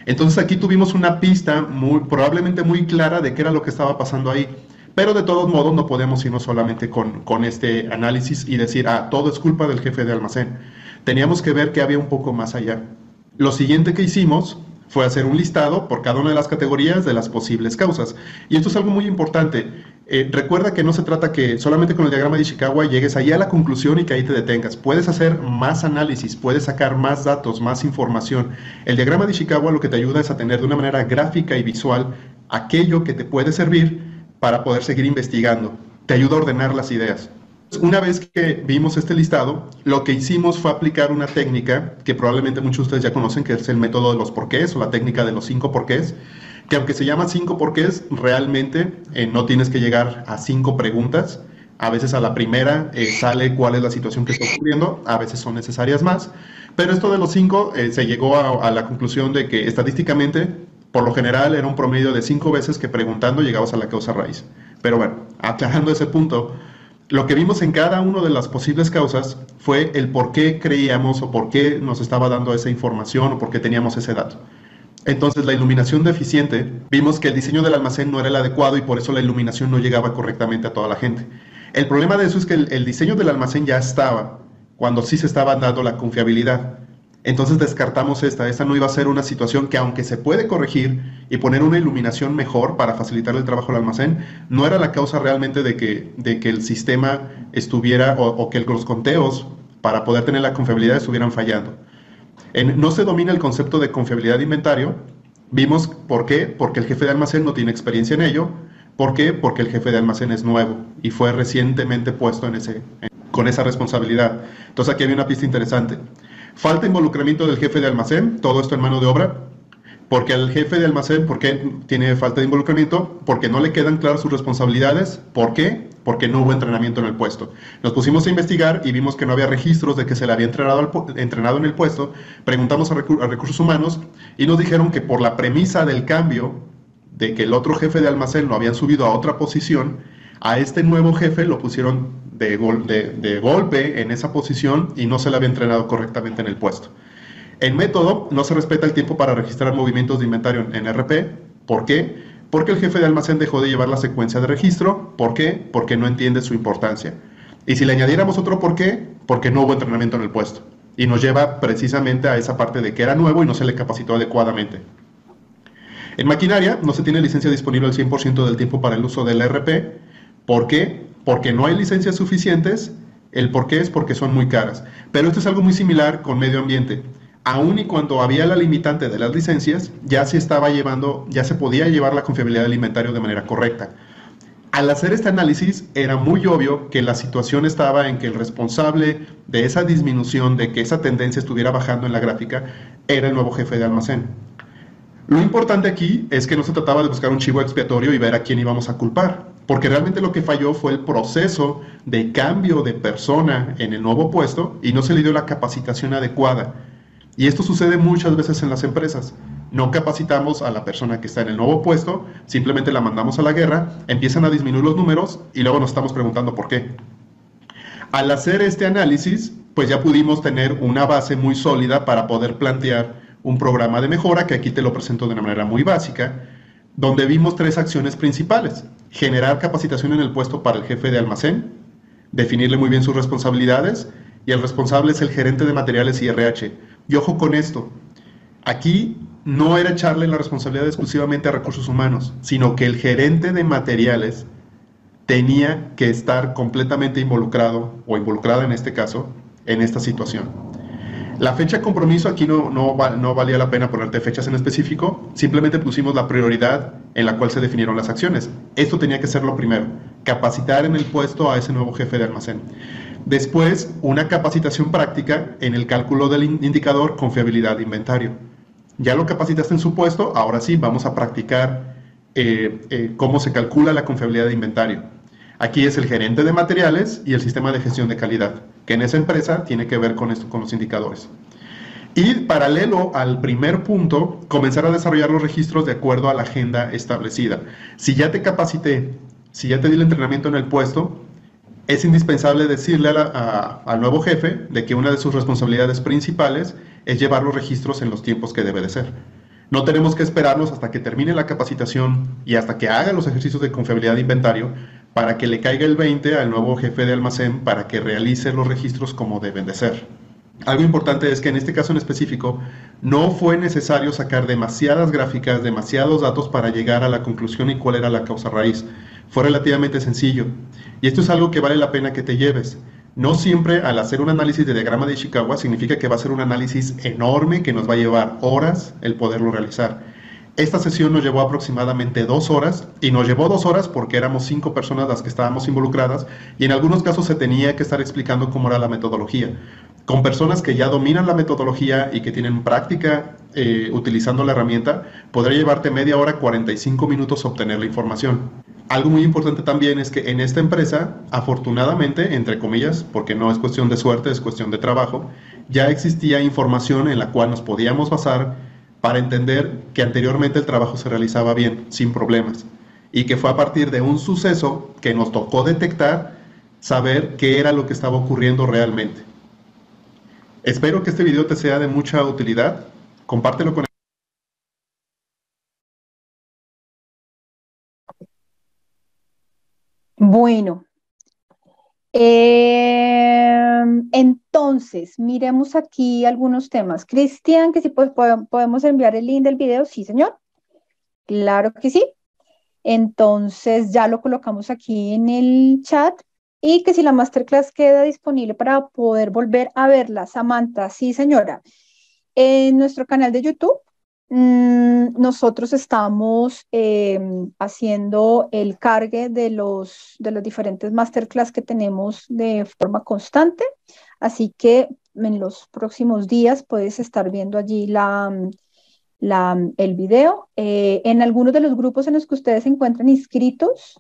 Entonces aquí tuvimos una pista probablemente muy clara de qué era lo que estaba pasando ahí. Pero de todos modos no podemos irnos solamente con este análisis y decir, todo es culpa del jefe de almacén. Teníamos que ver que había un poco más allá. Lo siguiente que hicimos fue hacer un listado por cada una de las categorías de las posibles causas. Y esto es algo muy importante. Recuerda que no se trata que solamente con el diagrama de Ishikawa llegues ahí a la conclusión y que ahí te detengas. Puedes hacer más análisis, puedes sacar más datos, más información. El diagrama de Ishikawa lo que te ayuda es a tener de una manera gráfica y visual aquello que te puede servir para poder seguir investigando. Te ayuda a ordenar las ideas. Una vez que vimos este listado, lo que hicimos fue aplicar una técnica que probablemente muchos de ustedes ya conocen, que es el método de los porqués o la técnica de los 5 porqués, que aunque se llama 5 porqués, realmente no tienes que llegar a 5 preguntas. A veces a la primera sale cuál es la situación que está ocurriendo, a veces son necesarias más, pero esto de los 5 se llegó a la conclusión de que estadísticamente, por lo general, era un promedio de 5 veces que preguntando llegabas a la causa raíz. Pero bueno, aclarando ese punto, Lo que vimos en cada una de las posibles causas fue el por qué creíamos o por qué nos estaba dando esa información o por qué teníamos ese dato. Entonces, la iluminación deficiente, vimos que el diseño del almacén no era el adecuado y por eso la iluminación no llegaba correctamente a toda la gente. El problema de eso es que el diseño del almacén ya estaba, cuando sí se estaba dando la confiabilidad. Entonces descartamos esta no iba a ser una situación que, aunque se puede corregir y poner una iluminación mejor para facilitar el trabajo del almacén, no era la causa realmente de que el sistema estuviera o que los conteos para poder tener la confiabilidad estuvieran fallando. No se domina el concepto de confiabilidad de inventario. Vimos por qué, porque el jefe de almacén no tiene experiencia en ello. ¿Por qué? Porque el jefe de almacén es nuevo y fue recientemente puesto con esa responsabilidad. Entonces aquí había una pista interesante. Falta involucramiento del jefe de almacén, todo esto en mano de obra, porque el jefe de almacén, ¿por qué tiene falta de involucramiento? Porque no le quedan claras sus responsabilidades. ¿Por qué? Porque no hubo entrenamiento en el puesto. Nos pusimos a investigar y vimos que no había registros de que se le había entrenado en el puesto. Preguntamos a recursos humanos y nos dijeron que por la premisa del cambio, de que el otro jefe de almacén lo habían subido a otra posición, a este nuevo jefe lo pusieron de golpe en esa posición y no se le había entrenado correctamente en el puesto. En método, no se respeta el tiempo para registrar movimientos de inventario en RP. ¿Por qué? Porque el jefe de almacén dejó de llevar la secuencia de registro. ¿Por qué? Porque no entiende su importancia. Y si le añadiéramos otro por qué, porque no hubo entrenamiento en el puesto. Y nos lleva precisamente a esa parte de que era nuevo y no se le capacitó adecuadamente. En maquinaria, no se tiene licencia disponible al 100% del tiempo para el uso del RP. ¿Por qué? Porque no hay licencias suficientes. El por qué es porque son muy caras. Pero esto es algo muy similar con medio ambiente. Aún y cuando había la limitante de las licencias, ya se podía llevar la confiabilidad del inventario de manera correcta. Al hacer este análisis, era muy obvio que la situación estaba en que el responsable de esa disminución, de que esa tendencia estuviera bajando en la gráfica, era el nuevo jefe de almacén. Lo importante aquí es que no se trataba de buscar un chivo expiatorio y ver a quién íbamos a culpar, porque realmente lo que falló fue el proceso de cambio de persona en el nuevo puesto y no se le dio la capacitación adecuada. Y esto sucede muchas veces en las empresas. No capacitamos a la persona que está en el nuevo puesto, simplemente la mandamos a la guerra, empiezan a disminuir los números y luego nos estamos preguntando por qué. Al hacer este análisis, pues ya pudimos tener una base muy sólida para poder plantear un programa de mejora, que aquí te lo presento de una manera muy básica, donde vimos 3 acciones principales. Generar capacitación en el puesto para el jefe de almacén, definirle muy bien sus responsabilidades, y el responsable es el gerente de materiales y RH. Y ojo con esto, aquí no era echarle la responsabilidad exclusivamente a recursos humanos, sino que el gerente de materiales tenía que estar completamente involucrado, o involucrada en este caso, en esta situación. La fecha de compromiso, aquí no valía la pena ponerte fechas en específico, simplemente pusimos la prioridad en la cual se definieron las acciones. Esto tenía que ser lo primero, capacitar en el puesto a ese nuevo jefe de almacén. Después, una capacitación práctica en el cálculo del indicador confiabilidad de inventario. Ya lo capacitaste en su puesto, ahora sí vamos a practicar cómo se calcula la confiabilidad de inventario. Aquí es el gerente de materiales y el sistema de gestión de calidad, que en esa empresa tiene que ver con esto, con los indicadores. Y paralelo al primer punto, comenzar a desarrollar los registros de acuerdo a la agenda establecida. Si ya te capacité, si ya te di el entrenamiento en el puesto, es indispensable decirle al nuevo jefe de que una de sus responsabilidades principales es llevar los registros en los tiempos que debe de ser. No tenemos que esperarnos hasta que termine la capacitación y hasta que haga los ejercicios de confiabilidad de inventario para que le caiga el 20 al nuevo jefe de almacén para que realice los registros como deben de ser. Algo importante es que en este caso en específico no fue necesario sacar demasiadas gráficas, demasiados datos para llegar a la conclusión y cuál era la causa raíz. Fue relativamente sencillo. Y esto es algo que vale la pena que te lleves. No siempre al hacer un análisis de diagrama de Ishikawa significa que va a ser un análisis enorme que nos va a llevar horas el poderlo realizar. Esta sesión nos llevó aproximadamente 2 horas y nos llevó 2 horas porque éramos 5 personas las que estábamos involucradas y en algunos casos se tenía que estar explicando cómo era la metodología. Con personas que ya dominan la metodología y que tienen práctica utilizando la herramienta, podría llevarte media hora, 45 minutos obtener la información. Algo muy importante también es que en esta empresa, afortunadamente, entre comillas, porque no es cuestión de suerte, es cuestión de trabajo, ya existía información en la cual nos podíamos basar para entender que anteriormente el trabajo se realizaba bien, sin problemas, y que fue a partir de un suceso que nos tocó detectar saber qué era lo que estaba ocurriendo realmente. Espero que este video te sea de mucha utilidad. Compártelo con Bueno, entonces, miremos aquí algunos temas. Cristian, que si podemos enviar el link del video, sí, señor. Claro que sí. Entonces ya lo colocamos aquí en el chat y que si la masterclass queda disponible para poder volver a verla. Samantha, sí, señora. En nuestro canal de YouTube, nosotros estamos haciendo el cargue de los diferentes masterclass que tenemos de forma constante. Así que en los próximos días puedes estar viendo allí el video. En algunos de los grupos en los que ustedes se encuentran inscritos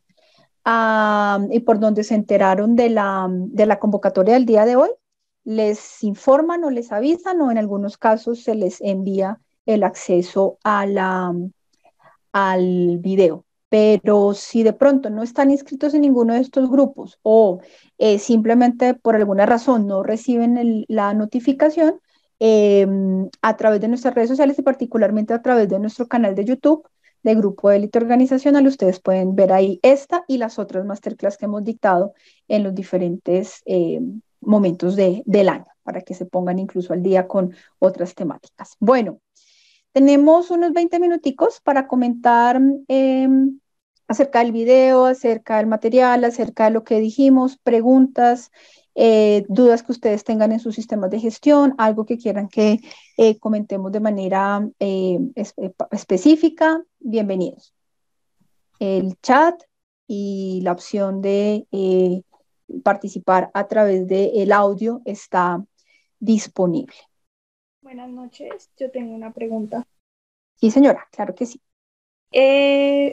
y por donde se enteraron de la convocatoria del día de hoy, les informan o les avisan o en algunos casos se les envía el acceso al video. Pero si de pronto no están inscritos en ninguno de estos grupos o simplemente por alguna razón no reciben la notificación, eh, a través de nuestras redes sociales y particularmente a través de nuestro canal de YouTube de Grupo Élite Organizacional, ustedes pueden ver ahí esta y las otras masterclass que hemos dictado en los diferentes momentos del año, para que se pongan incluso al día con otras temáticas. Bueno, tenemos unos 20 minuticos para comentar acerca del video, acerca del material, acerca de lo que dijimos, preguntas, dudas que ustedes tengan en sus sistemas de gestión, algo que quieran que comentemos de manera específica. Bienvenidos. El chat y la opción de participar a través del audio está disponible. Buenas noches, yo tengo una pregunta. Sí, señora, claro que sí.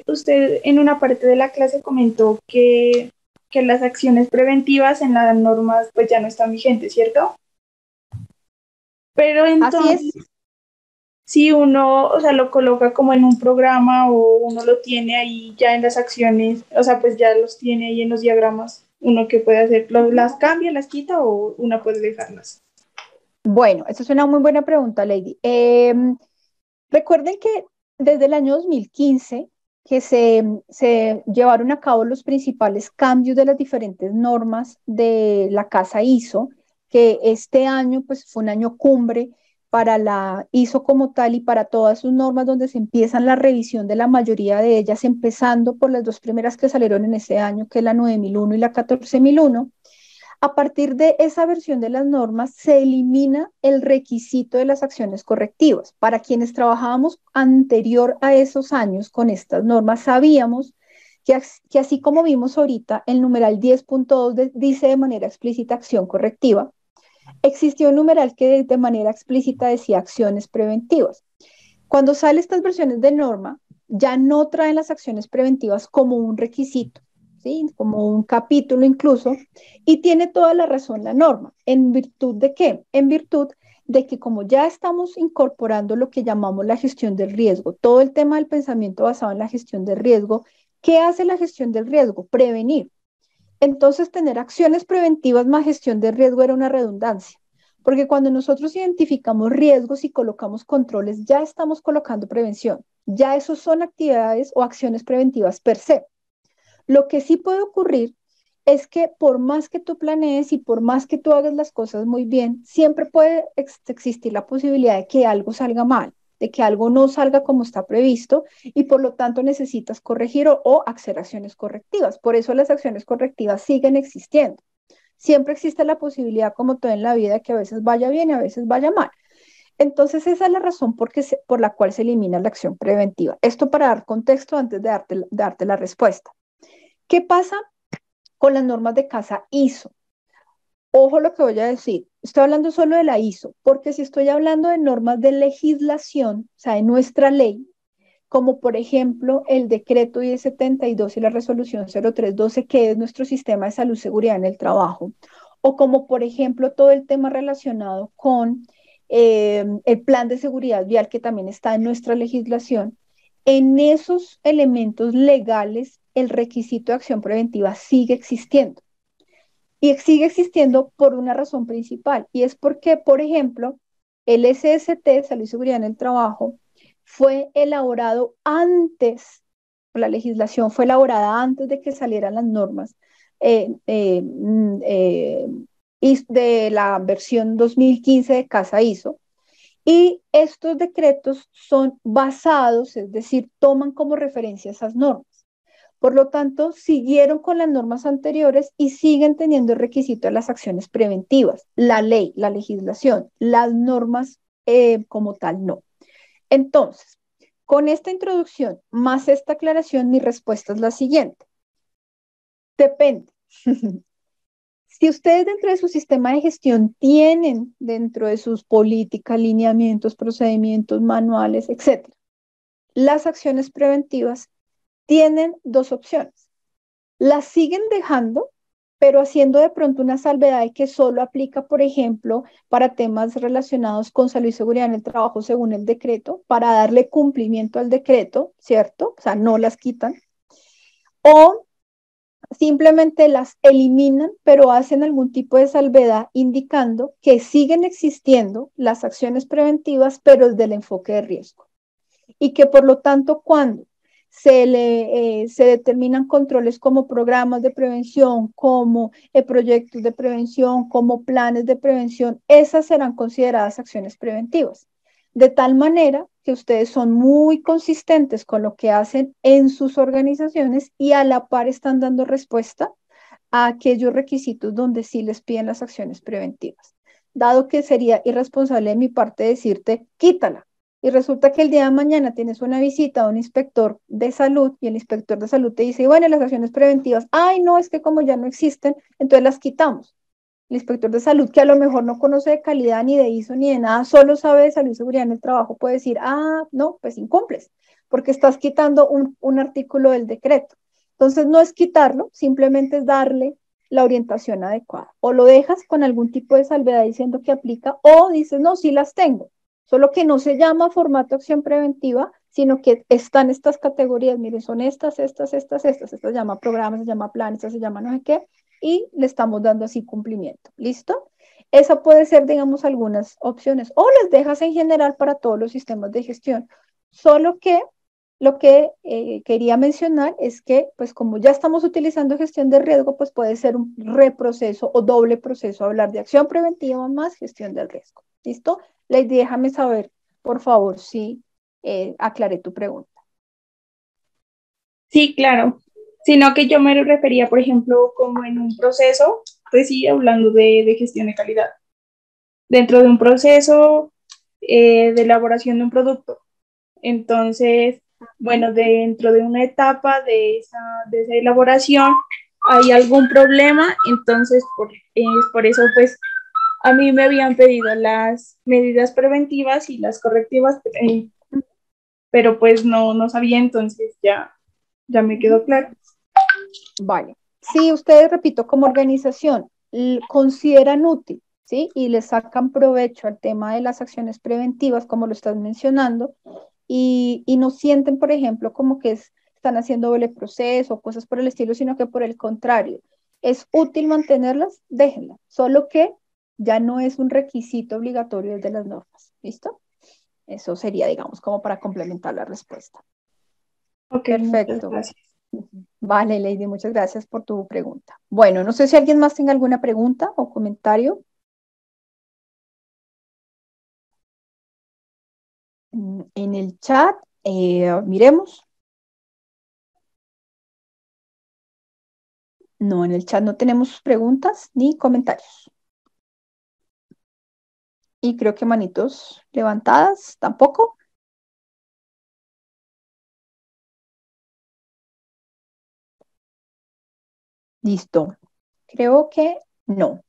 Usted en una parte de la clase comentó que las acciones preventivas en las normas pues ya no están vigentes, ¿cierto? Pero entonces, Así es. si uno, o sea, lo coloca como en un programa o uno lo tiene ahí ya en las acciones, o sea, pues ya los tiene ahí en los diagramas, ¿uno qué puede hacer? ¿Las cambia, las quita o una puede dejarlas? Bueno, esa es una muy buena pregunta, Lady. Recuerden que desde el año 2015 que se llevaron a cabo los principales cambios de las diferentes normas de la casa ISO, que este año pues fue un año cumbre para la ISO como tal y para todas sus normas donde se empiezan la revisión de la mayoría de ellas, empezando por las dos primeras que salieron en ese año, que es la 9001 y la 14001. A partir de esa versión de las normas se elimina el requisito de las acciones correctivas. Para quienes trabajábamos anterior a esos años con estas normas, sabíamos que así como vimos ahorita, el numeral 10.2 dice de manera explícita acción correctiva, existió un numeral que de manera explícita decía acciones preventivas. Cuando salen estas versiones de norma, ya no traen las acciones preventivas como un requisito, ¿sí? Como un capítulo incluso, y tiene toda la razón la norma. ¿En virtud de qué? En virtud de que como ya estamos incorporando lo que llamamos la gestión del riesgo, todo el tema del pensamiento basado en la gestión del riesgo, ¿qué hace la gestión del riesgo? Prevenir. Entonces, tener acciones preventivas más gestión de riesgo era una redundancia, porque cuando nosotros identificamos riesgos y colocamos controles, ya estamos colocando prevención, ya esos son actividades o acciones preventivas per se. Lo que sí puede ocurrir es que por más que tú planees y por más que tú hagas las cosas muy bien, siempre puede existir la posibilidad de que algo salga mal, de que algo no salga como está previsto y por lo tanto necesitas corregir o hacer acciones correctivas. Por eso las acciones correctivas siguen existiendo. Siempre existe la posibilidad, como todo en la vida, que a veces vaya bien y a veces vaya mal. Entonces, esa es la razón por la cual se elimina la acción preventiva. Esto para dar contexto antes de darte la respuesta. ¿Qué pasa con las normas de casa ISO? Ojo lo que voy a decir. Estoy hablando solo de la ISO, porque si estoy hablando de normas de legislación, o sea, de nuestra ley, como por ejemplo el decreto 1072 y la resolución 0312, que es nuestro sistema de salud y seguridad en el trabajo, o como por ejemplo todo el tema relacionado con el plan de seguridad vial, que también está en nuestra legislación, en esos elementos legales el requisito de acción preventiva sigue existiendo. Y sigue existiendo por una razón principal, y es porque, por ejemplo, el SST, Salud y Seguridad en el Trabajo, fue elaborado antes, la legislación fue elaborada antes de que salieran las normas de la versión 2015 de Casa ISO, y estos decretos son basados, es decir, toman como referencia esas normas. Por lo tanto, siguieron con las normas anteriores y siguen teniendo el requisito de las acciones preventivas. La ley, la legislación, las normas como tal, no. Entonces, con esta introducción más esta aclaración, mi respuesta es la siguiente. Depende. Si ustedes dentro de su sistema de gestión tienen dentro de sus políticas, lineamientos, procedimientos, manuales, etcétera, las acciones preventivas, tienen dos opciones. Las siguen dejando, pero haciendo de pronto una salvedad de que solo aplica, por ejemplo, para temas relacionados con salud y seguridad en el trabajo según el decreto, para darle cumplimiento al decreto, ¿cierto? O sea, no las quitan. O simplemente las eliminan, pero hacen algún tipo de salvedad indicando que siguen existiendo las acciones preventivas, pero desde el enfoque de riesgo. Y que por lo tanto, cuando se determinan controles como programas de prevención, como proyectos de prevención, como planes de prevención, esas serán consideradas acciones preventivas. De tal manera que ustedes son muy consistentes con lo que hacen en sus organizaciones y a la par están dando respuesta a aquellos requisitos donde sí les piden las acciones preventivas. Dado que sería irresponsable de mi parte decirte, quítala, y resulta que el día de mañana tienes una visita a un inspector de salud y el inspector de salud te dice, bueno, las acciones preventivas, ay, no, es que como ya no existen, entonces las quitamos. El inspector de salud, que a lo mejor no conoce de calidad ni de ISO ni de nada, solo sabe de salud y seguridad en el trabajo, puede decir, ah, no, pues incumples, porque estás quitando un artículo del decreto. Entonces no es quitarlo, simplemente es darle la orientación adecuada. O lo dejas con algún tipo de salvedad diciendo que aplica, o dices, no, sí las tengo, solo que no se llama formato acción preventiva, sino que están estas categorías, miren, son estas se llama programas, se llama planes, estas se llama no sé qué, y le estamos dando así cumplimiento. ¿Listo? Esa puede ser, digamos, algunas opciones. O las dejas en general para todos los sistemas de gestión. Solo que lo que quería mencionar es que, pues como ya estamos utilizando gestión de riesgo, pues puede ser un reproceso o doble proceso hablar de acción preventiva más gestión del riesgo. ¿Listo? Lady, déjame saber, por favor, si aclaré tu pregunta. Sí, claro. Sino que yo me refería, por ejemplo, como en un proceso, pues sí, hablando de gestión de calidad. Dentro de un proceso de elaboración de un producto. Entonces, bueno, dentro de una etapa de esa elaboración hay algún problema, entonces por eso pues a mí me habían pedido las medidas preventivas y las correctivas, pero pues no sabía, entonces ya me quedó claro. Vale. Si ustedes, repito, como organización consideran útil, ¿sí? Y le sacan provecho al tema de las acciones preventivas, como lo estás mencionando, y no sienten, por ejemplo, como que están haciendo doble proceso o cosas por el estilo, sino que por el contrario, es útil mantenerlas, déjenlas. Solo que ya no es un requisito obligatorio de las normas. ¿Listo? Eso sería, digamos, como para complementar la respuesta. Ok, muchas Perfecto. gracias. Vale, Lady, muchas gracias por tu pregunta. Bueno, no sé si alguien más tenga alguna pregunta o comentario. En el chat, miremos. No, en el chat no tenemos preguntas ni comentarios. Y creo que manitos levantadas tampoco. Listo. Creo que no.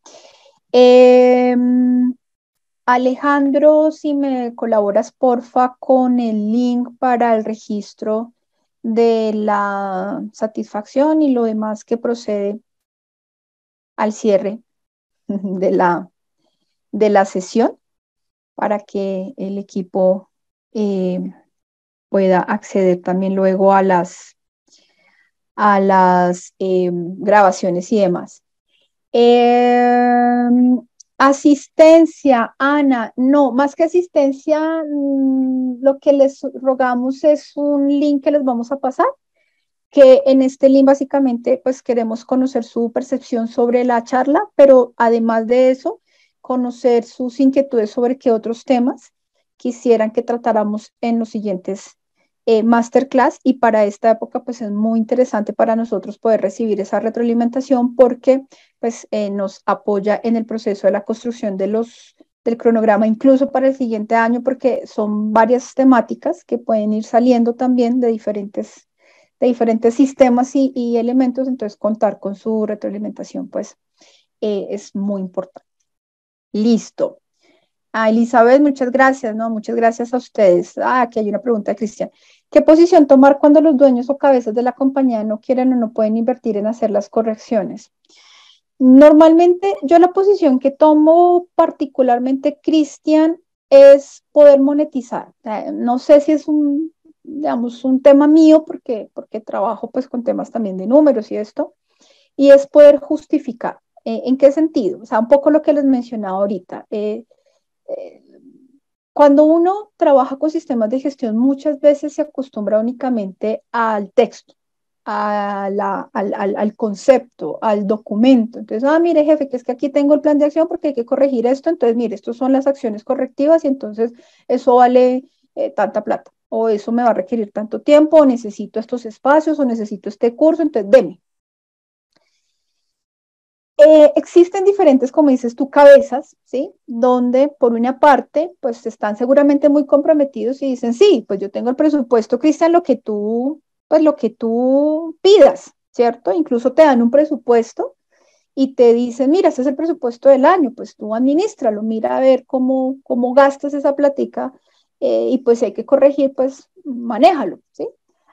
Alejandro, si me colaboras, porfa, con el link para el registro de la satisfacción y lo demás que procede al cierre de la sesión para que el equipo pueda acceder también luego a las grabaciones y demás. Asistencia, Ana, no, más que asistencia, lo que les rogamos es un link que les vamos a pasar, que en este link básicamente pues queremos conocer su percepción sobre la charla, pero además de eso, conocer sus inquietudes sobre qué otros temas quisieran que tratáramos en los siguientes masterclass, y para esta época pues es muy interesante para nosotros poder recibir esa retroalimentación porque pues nos apoya en el proceso de la construcción del cronograma, incluso para el siguiente año, porque son varias temáticas que pueden ir saliendo también de diferentes sistemas y elementos, entonces contar con su retroalimentación pues es muy importante. Listo. Elizabeth, muchas gracias, ¿no? Muchas gracias a ustedes. Aquí hay una pregunta de Cristian. ¿Qué posición tomar cuando los dueños o cabezas de la compañía no quieren o no pueden invertir en hacer las correcciones? Normalmente yo la posición que tomo particularmente, Cristian, es poder monetizar. No sé si es digamos, un tema mío porque trabajo pues con temas también de números y esto, y es poder justificar. ¿En qué sentido? O sea, un poco lo que les mencionaba ahorita. Cuando uno trabaja con sistemas de gestión, muchas veces se acostumbra únicamente al texto, al concepto, al documento. Entonces, mire, jefe, que es que aquí tengo el plan de acción porque hay que corregir esto. Entonces, mire, estas son las acciones correctivas y entonces eso vale tanta plata, o eso me va a requerir tanto tiempo, o necesito estos espacios, o necesito este curso, entonces deme. Existen diferentes, como dices tú, cabezas, ¿sí? Donde por una parte, pues están seguramente muy comprometidos y dicen, sí, pues yo tengo el presupuesto, Cristian, pues lo que tú pidas, ¿cierto? Incluso te dan un presupuesto y te dicen, mira, este es el presupuesto del año, pues tú administralo, mira a ver cómo gastas esa platica, y pues si hay que corregir, pues manéjalo, ¿sí?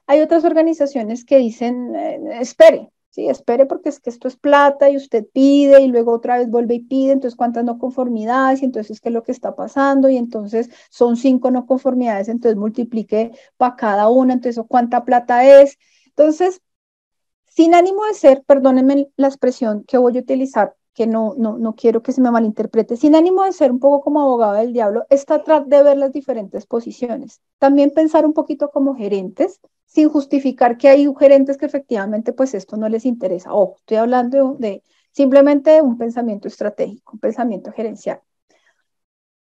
Hay otras organizaciones que dicen, espere, ¿sí? Espere porque es que esto es plata y usted pide y luego otra vez vuelve y pide, entonces cuántas no conformidades y entonces qué es lo que está pasando y entonces son 5 no conformidades, entonces multiplique para cada una, entonces cuánta plata es. Entonces, sin ánimo de ser, perdónenme la expresión que voy a utilizar, que no quiero que se me malinterprete, sin ánimo de ser un poco como abogado del diablo, es tratar de ver las diferentes posiciones. También pensar un poquito como gerentes, sin justificar que hay gerentes que efectivamente pues esto no les interesa. Ojo, estoy hablando de simplemente un pensamiento estratégico, un pensamiento gerencial.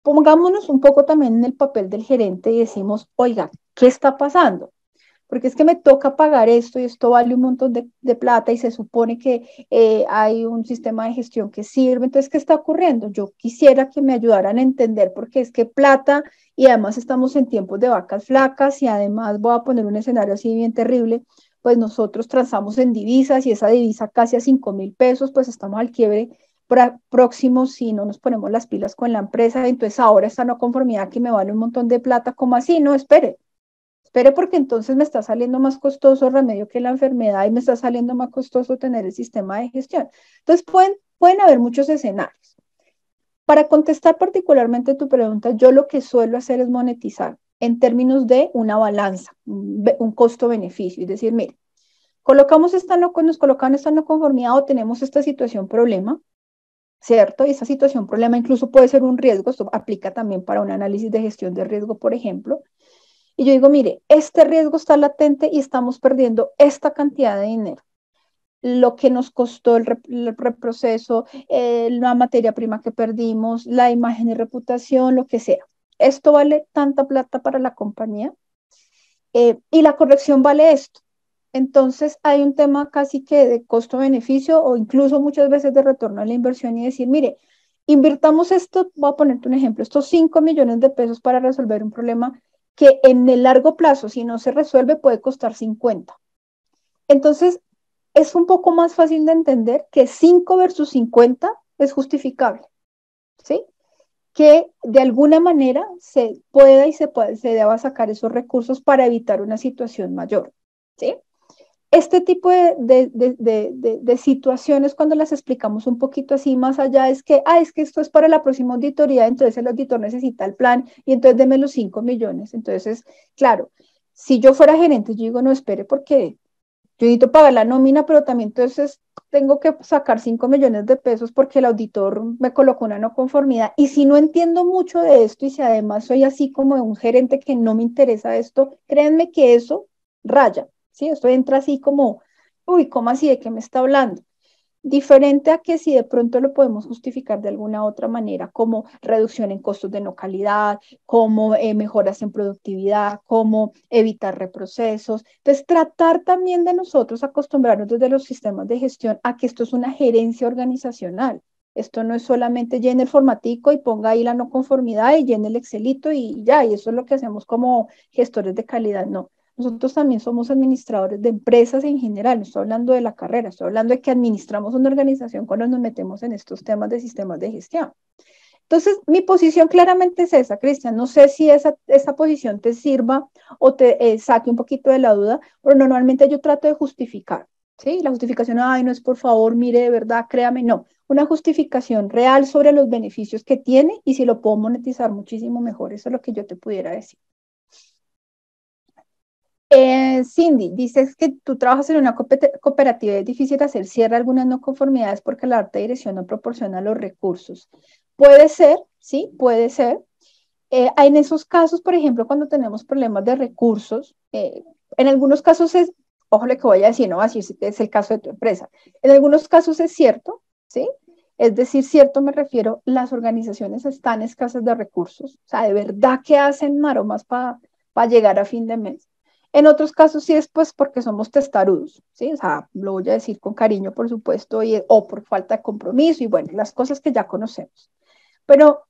Pongámonos un poco también en el papel del gerente y decimos, oiga, ¿qué está pasando? Porque es que me toca pagar esto y esto vale un montón de plata y se supone que hay un sistema de gestión que sirve. Entonces, ¿qué está ocurriendo? Yo quisiera que me ayudaran a entender porque es que plata, y además estamos en tiempos de vacas flacas y además voy a poner un escenario así bien terrible, pues nosotros transamos en divisas y esa divisa casi a 5.000 pesos, pues estamos al quiebre próximo si no nos ponemos las pilas con la empresa. Entonces ahora esta no conformidad que me vale un montón de plata, ¿cómo así? No, espere porque entonces me está saliendo más costoso el remedio que la enfermedad y me está saliendo más costoso tener el sistema de gestión. Entonces pueden haber muchos escenarios. Para contestar particularmente tu pregunta, yo lo que suelo hacer es monetizar en términos de una balanza, un costo-beneficio, es decir, mire, nos colocan esta no conformidad o tenemos esta situación problema, ¿cierto? Y esa situación problema incluso puede ser un riesgo, esto aplica también para un análisis de gestión de riesgo, por ejemplo. Y yo digo, mire, este riesgo está latente y estamos perdiendo esta cantidad de dinero. Lo que nos costó el reproceso, la materia prima que perdimos, la imagen y reputación, lo que sea. Esto vale tanta plata para la compañía, y la corrección vale esto. Entonces hay un tema casi que de costo-beneficio o incluso muchas veces de retorno a la inversión y decir, mire, invirtamos esto, voy a ponerte un ejemplo, estos 5 millones de pesos para resolver un problema que en el largo plazo, si no se resuelve, puede costar 50. Entonces, es un poco más fácil de entender que 5 versus 50 es justificable, ¿sí? Que de alguna manera se pueda y se deba sacar esos recursos para evitar una situación mayor, ¿sí? Este tipo de situaciones, cuando las explicamos un poquito así más allá, es que esto es para la próxima auditoría, entonces el auditor necesita el plan y entonces deme los 5 millones. Entonces, claro, si yo fuera gerente, yo digo, no, espere, porque yo necesito pagar la nómina, pero también entonces tengo que sacar 5 millones de pesos porque el auditor me colocó una no conformidad. Y si no entiendo mucho de esto y si además soy así como un gerente que no me interesa esto, créanme que eso raya, ¿sí? Esto entra así como, uy, ¿cómo así? ¿De qué me está hablando? Diferente a que si de pronto lo podemos justificar de alguna otra manera, como reducción en costos de no calidad, como mejoras en productividad, como evitar reprocesos. Entonces, tratar también de nosotros acostumbrarnos desde los sistemas de gestión a que esto es una gerencia organizacional. Esto no es solamente llene el formatico y ponga ahí la no conformidad y llene el Excelito y ya, y eso es lo que hacemos como gestores de calidad. No, nosotros también somos administradores de empresas en general, no estoy hablando de la carrera, estoy hablando de que administramos una organización cuando nos metemos en estos temas de sistemas de gestión. Entonces, mi posición claramente es esa, Cristian. No sé si esa posición te sirva o te saque un poquito de la duda, pero normalmente yo trato de justificar, ¿sí? La justificación, ay, no es por favor, mire, de verdad, créame, no. Una justificación real sobre los beneficios que tiene y si lo puedo monetizar muchísimo mejor. Eso es lo que yo te pudiera decir. Cindy, dices que tú trabajas en una cooperativa y es difícil hacer cierre algunas no conformidades porque la alta dirección no proporciona los recursos. Puede ser, sí, puede ser. En esos casos, por ejemplo, cuando tenemos problemas de recursos, en algunos casos es, ojo lo que voy a decir, no así es el caso de tu empresa. En algunos casos es cierto, ¿sí? Es decir, cierto me refiero, las organizaciones están escasas de recursos, o sea, de verdad que hacen maromas para llegar a fin de mes. En otros casos sí es pues porque somos testarudos, ¿sí? O sea, lo voy a decir con cariño, por supuesto, o por falta de compromiso y bueno, las cosas que ya conocemos. Pero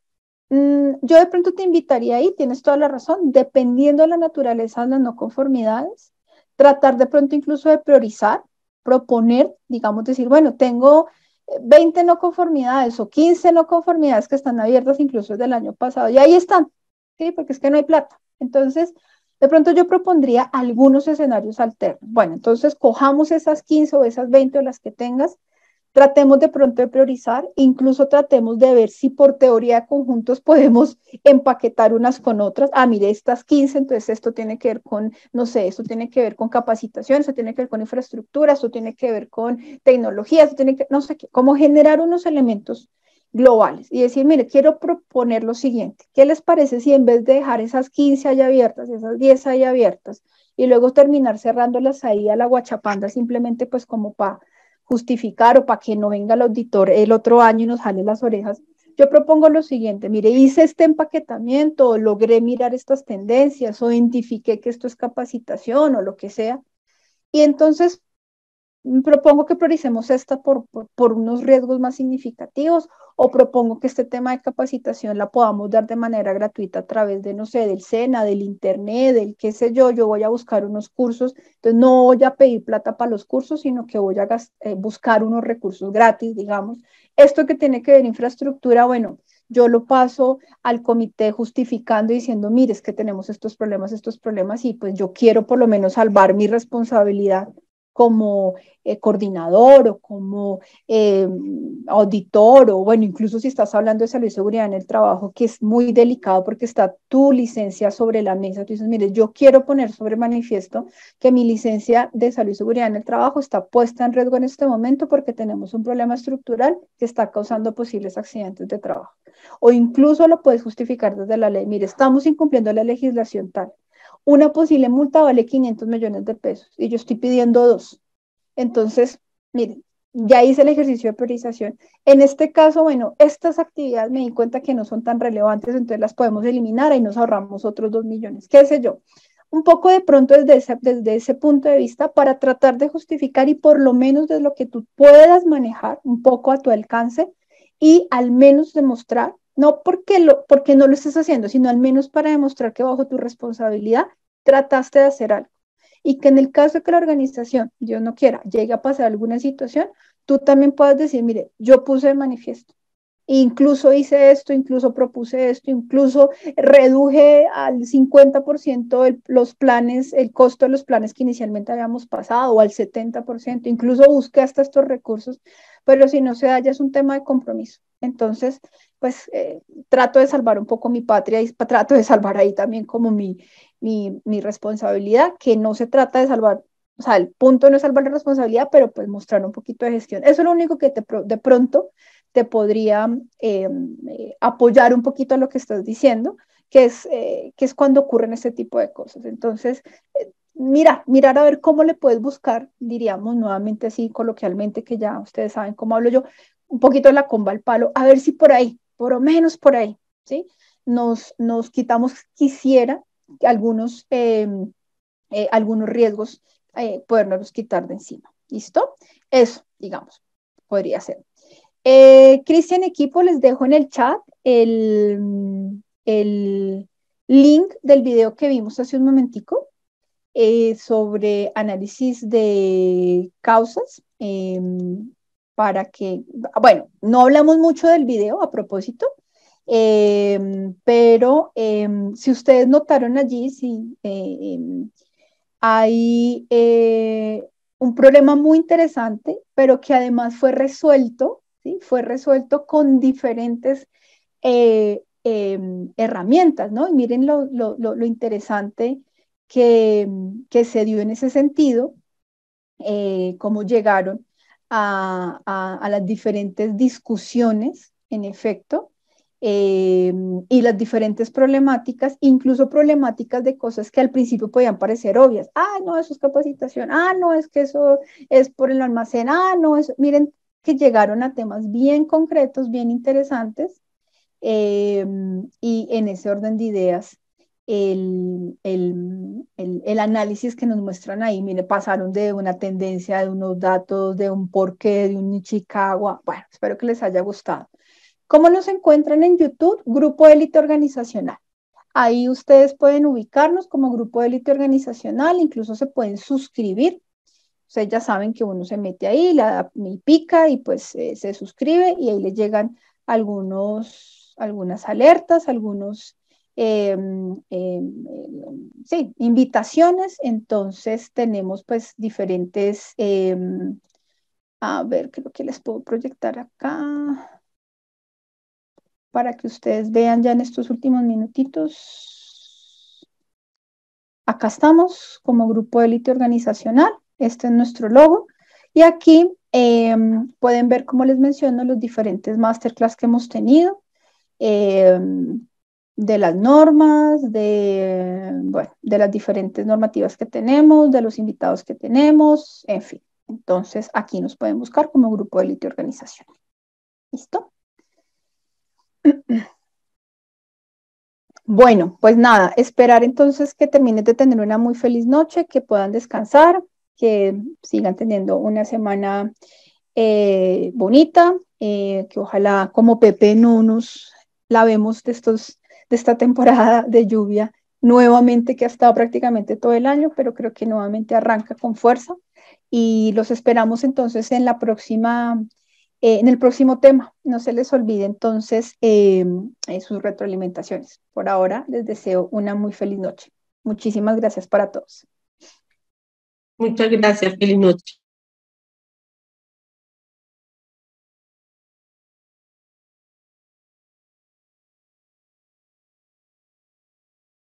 yo de pronto te invitaría ahí, tienes toda la razón, dependiendo de la naturaleza de las no conformidades, tratar de pronto incluso de priorizar, proponer, digamos, decir, bueno, tengo 20 no conformidades o 15 no conformidades que están abiertas incluso desde el año pasado y ahí están, ¿sí? Porque es que no hay plata. Entonces, de pronto yo propondría algunos escenarios alternos. Bueno, entonces cojamos esas 15 o esas 20 o las que tengas, tratemos de pronto de priorizar, incluso tratemos de ver si por teoría de conjuntos podemos empaquetar unas con otras. Ah, mire, estas 15, entonces esto tiene que ver con, no sé, esto tiene que ver con capacitación, esto tiene que ver con infraestructura, esto tiene que ver con tecnología, esto tiene que, no sé qué, como generar unos elementos globales y decir, mire, quiero proponer lo siguiente, ¿qué les parece si en vez de dejar esas 15 ahí abiertas, esas 10 ahí abiertas, y luego terminar cerrándolas ahí a la guachapanda simplemente pues como para justificar o para que no venga el auditor el otro año y nos jale las orejas? Yo propongo lo siguiente, mire, hice este empaquetamiento, logré mirar estas tendencias o identifiqué que esto es capacitación o lo que sea, y entonces propongo que prioricemos esta por unos riesgos más significativos o propongo que este tema de capacitación la podamos dar de manera gratuita a través de, no sé, del SENA, del internet, del qué sé yo voy a buscar unos cursos, entonces no voy a pedir plata para los cursos, sino que voy a buscar unos recursos gratis, digamos. Esto que tiene que ver infraestructura, bueno, yo lo paso al comité justificando y diciendo, mire, es que tenemos estos problemas y pues yo quiero por lo menos salvar mi responsabilidad como coordinador o como auditor o bueno, incluso si estás hablando de salud y seguridad en el trabajo, que es muy delicado porque está tu licencia sobre la mesa, tú dices, mire, yo quiero poner sobre manifiesto que mi licencia de salud y seguridad en el trabajo está puesta en riesgo en este momento porque tenemos un problema estructural que está causando posibles accidentes de trabajo. O incluso lo puedes justificar desde la ley, mire, estamos incumpliendo la legislación tal. Una posible multa vale 500 millones de pesos y yo estoy pidiendo 2. Entonces, miren, ya hice el ejercicio de priorización. En este caso, bueno, estas actividades me di cuenta que no son tan relevantes, entonces las podemos eliminar y nos ahorramos otros 2 millones, qué sé yo. Un poco de pronto desde ese punto de vista para tratar de justificar y por lo menos de lo que tú puedas manejar un poco a tu alcance y al menos demostrar, no porque no lo estés haciendo, sino al menos para demostrar que bajo tu responsabilidad trataste de hacer algo y que en el caso de que la organización, Dios no quiera, llegue a pasar alguna situación, tú también puedas decir, mire, yo puse de manifiesto, incluso hice esto, incluso propuse esto, incluso reduje al 50% los planes, el costo de los planes que inicialmente habíamos pasado, o al 70%, incluso busqué hasta estos recursos, pero si no se da ya es un tema de compromiso. Entonces, pues trato de salvar un poco mi patria y trato de salvar ahí también como mi responsabilidad, que no se trata de salvar o sea, el punto no es salvar la responsabilidad, pero pues mostrar un poquito de gestión. Eso es lo único que de pronto te podría apoyar un poquito a lo que estás diciendo, que es cuando ocurren este tipo de cosas. Entonces, mirar a ver cómo le puedes buscar, diríamos nuevamente así coloquialmente, que ya ustedes saben cómo hablo yo, un poquito la comba al palo, a ver si por ahí, por lo menos por ahí, ¿sí? Nos quitamos, quisiera, algunos, algunos riesgos, podernos quitar de encima. ¿Listo? Eso, digamos, podría ser. Cristian, equipo, les dejo en el chat el link del video que vimos hace un momentico sobre análisis de causas, para que, bueno, no hablamos mucho del video a propósito, pero si ustedes notaron allí, sí, hay un problema muy interesante, pero que además fue resuelto, ¿sí? Fue resuelto con diferentes herramientas, ¿no? Y miren lo interesante que se dio en ese sentido, cómo llegaron a las diferentes discusiones, en efecto, eh, y las diferentes problemáticas, incluso problemáticas de cosas que al principio podían parecer obvias. Ah, no, eso es capacitación. Ah, no, es que eso es por el almacén. Ah, no, eso. Miren que llegaron a temas bien concretos, bien interesantes, eh, y en ese orden de ideas, el análisis que nos muestran ahí, mire, pasaron de una tendencia, de unos datos, de un porqué, de un Ichikawa. Bueno, espero que les haya gustado. ¿Cómo los encuentran en YouTube? Grupo Élite Organizacional. Ahí ustedes pueden ubicarnos como Grupo Élite Organizacional, incluso se pueden suscribir. Ustedes ya saben que uno se mete ahí, y pica y pues se suscribe y ahí les llegan algunas alertas, eh, eh, sí, invitaciones. Entonces tenemos pues diferentes, a ver, creo que les puedo proyectar acá para que ustedes vean ya en estos últimos minutitos. Acá estamos como Grupo Élite Organizacional. Este es nuestro logo. Y aquí pueden ver, como les menciono, los diferentes masterclass que hemos tenido, eh, de las normas, bueno, de las diferentes normativas que tenemos, de los invitados que tenemos, en fin. Entonces, aquí nos pueden buscar como Grupo Élite Organizacional. ¿Listo? Bueno, pues nada, esperar entonces que terminen de tener una muy feliz noche, que puedan descansar, que sigan teniendo una semana bonita, que ojalá como Pepe no nos lavemos de esta temporada de lluvia nuevamente, que ha estado prácticamente todo el año, pero creo que nuevamente arranca con fuerza y los esperamos entonces en el próximo tema. No se les olvide entonces sus retroalimentaciones. Por ahora les deseo una muy feliz noche. Muchísimas gracias para todos. Muchas gracias, feliz noche.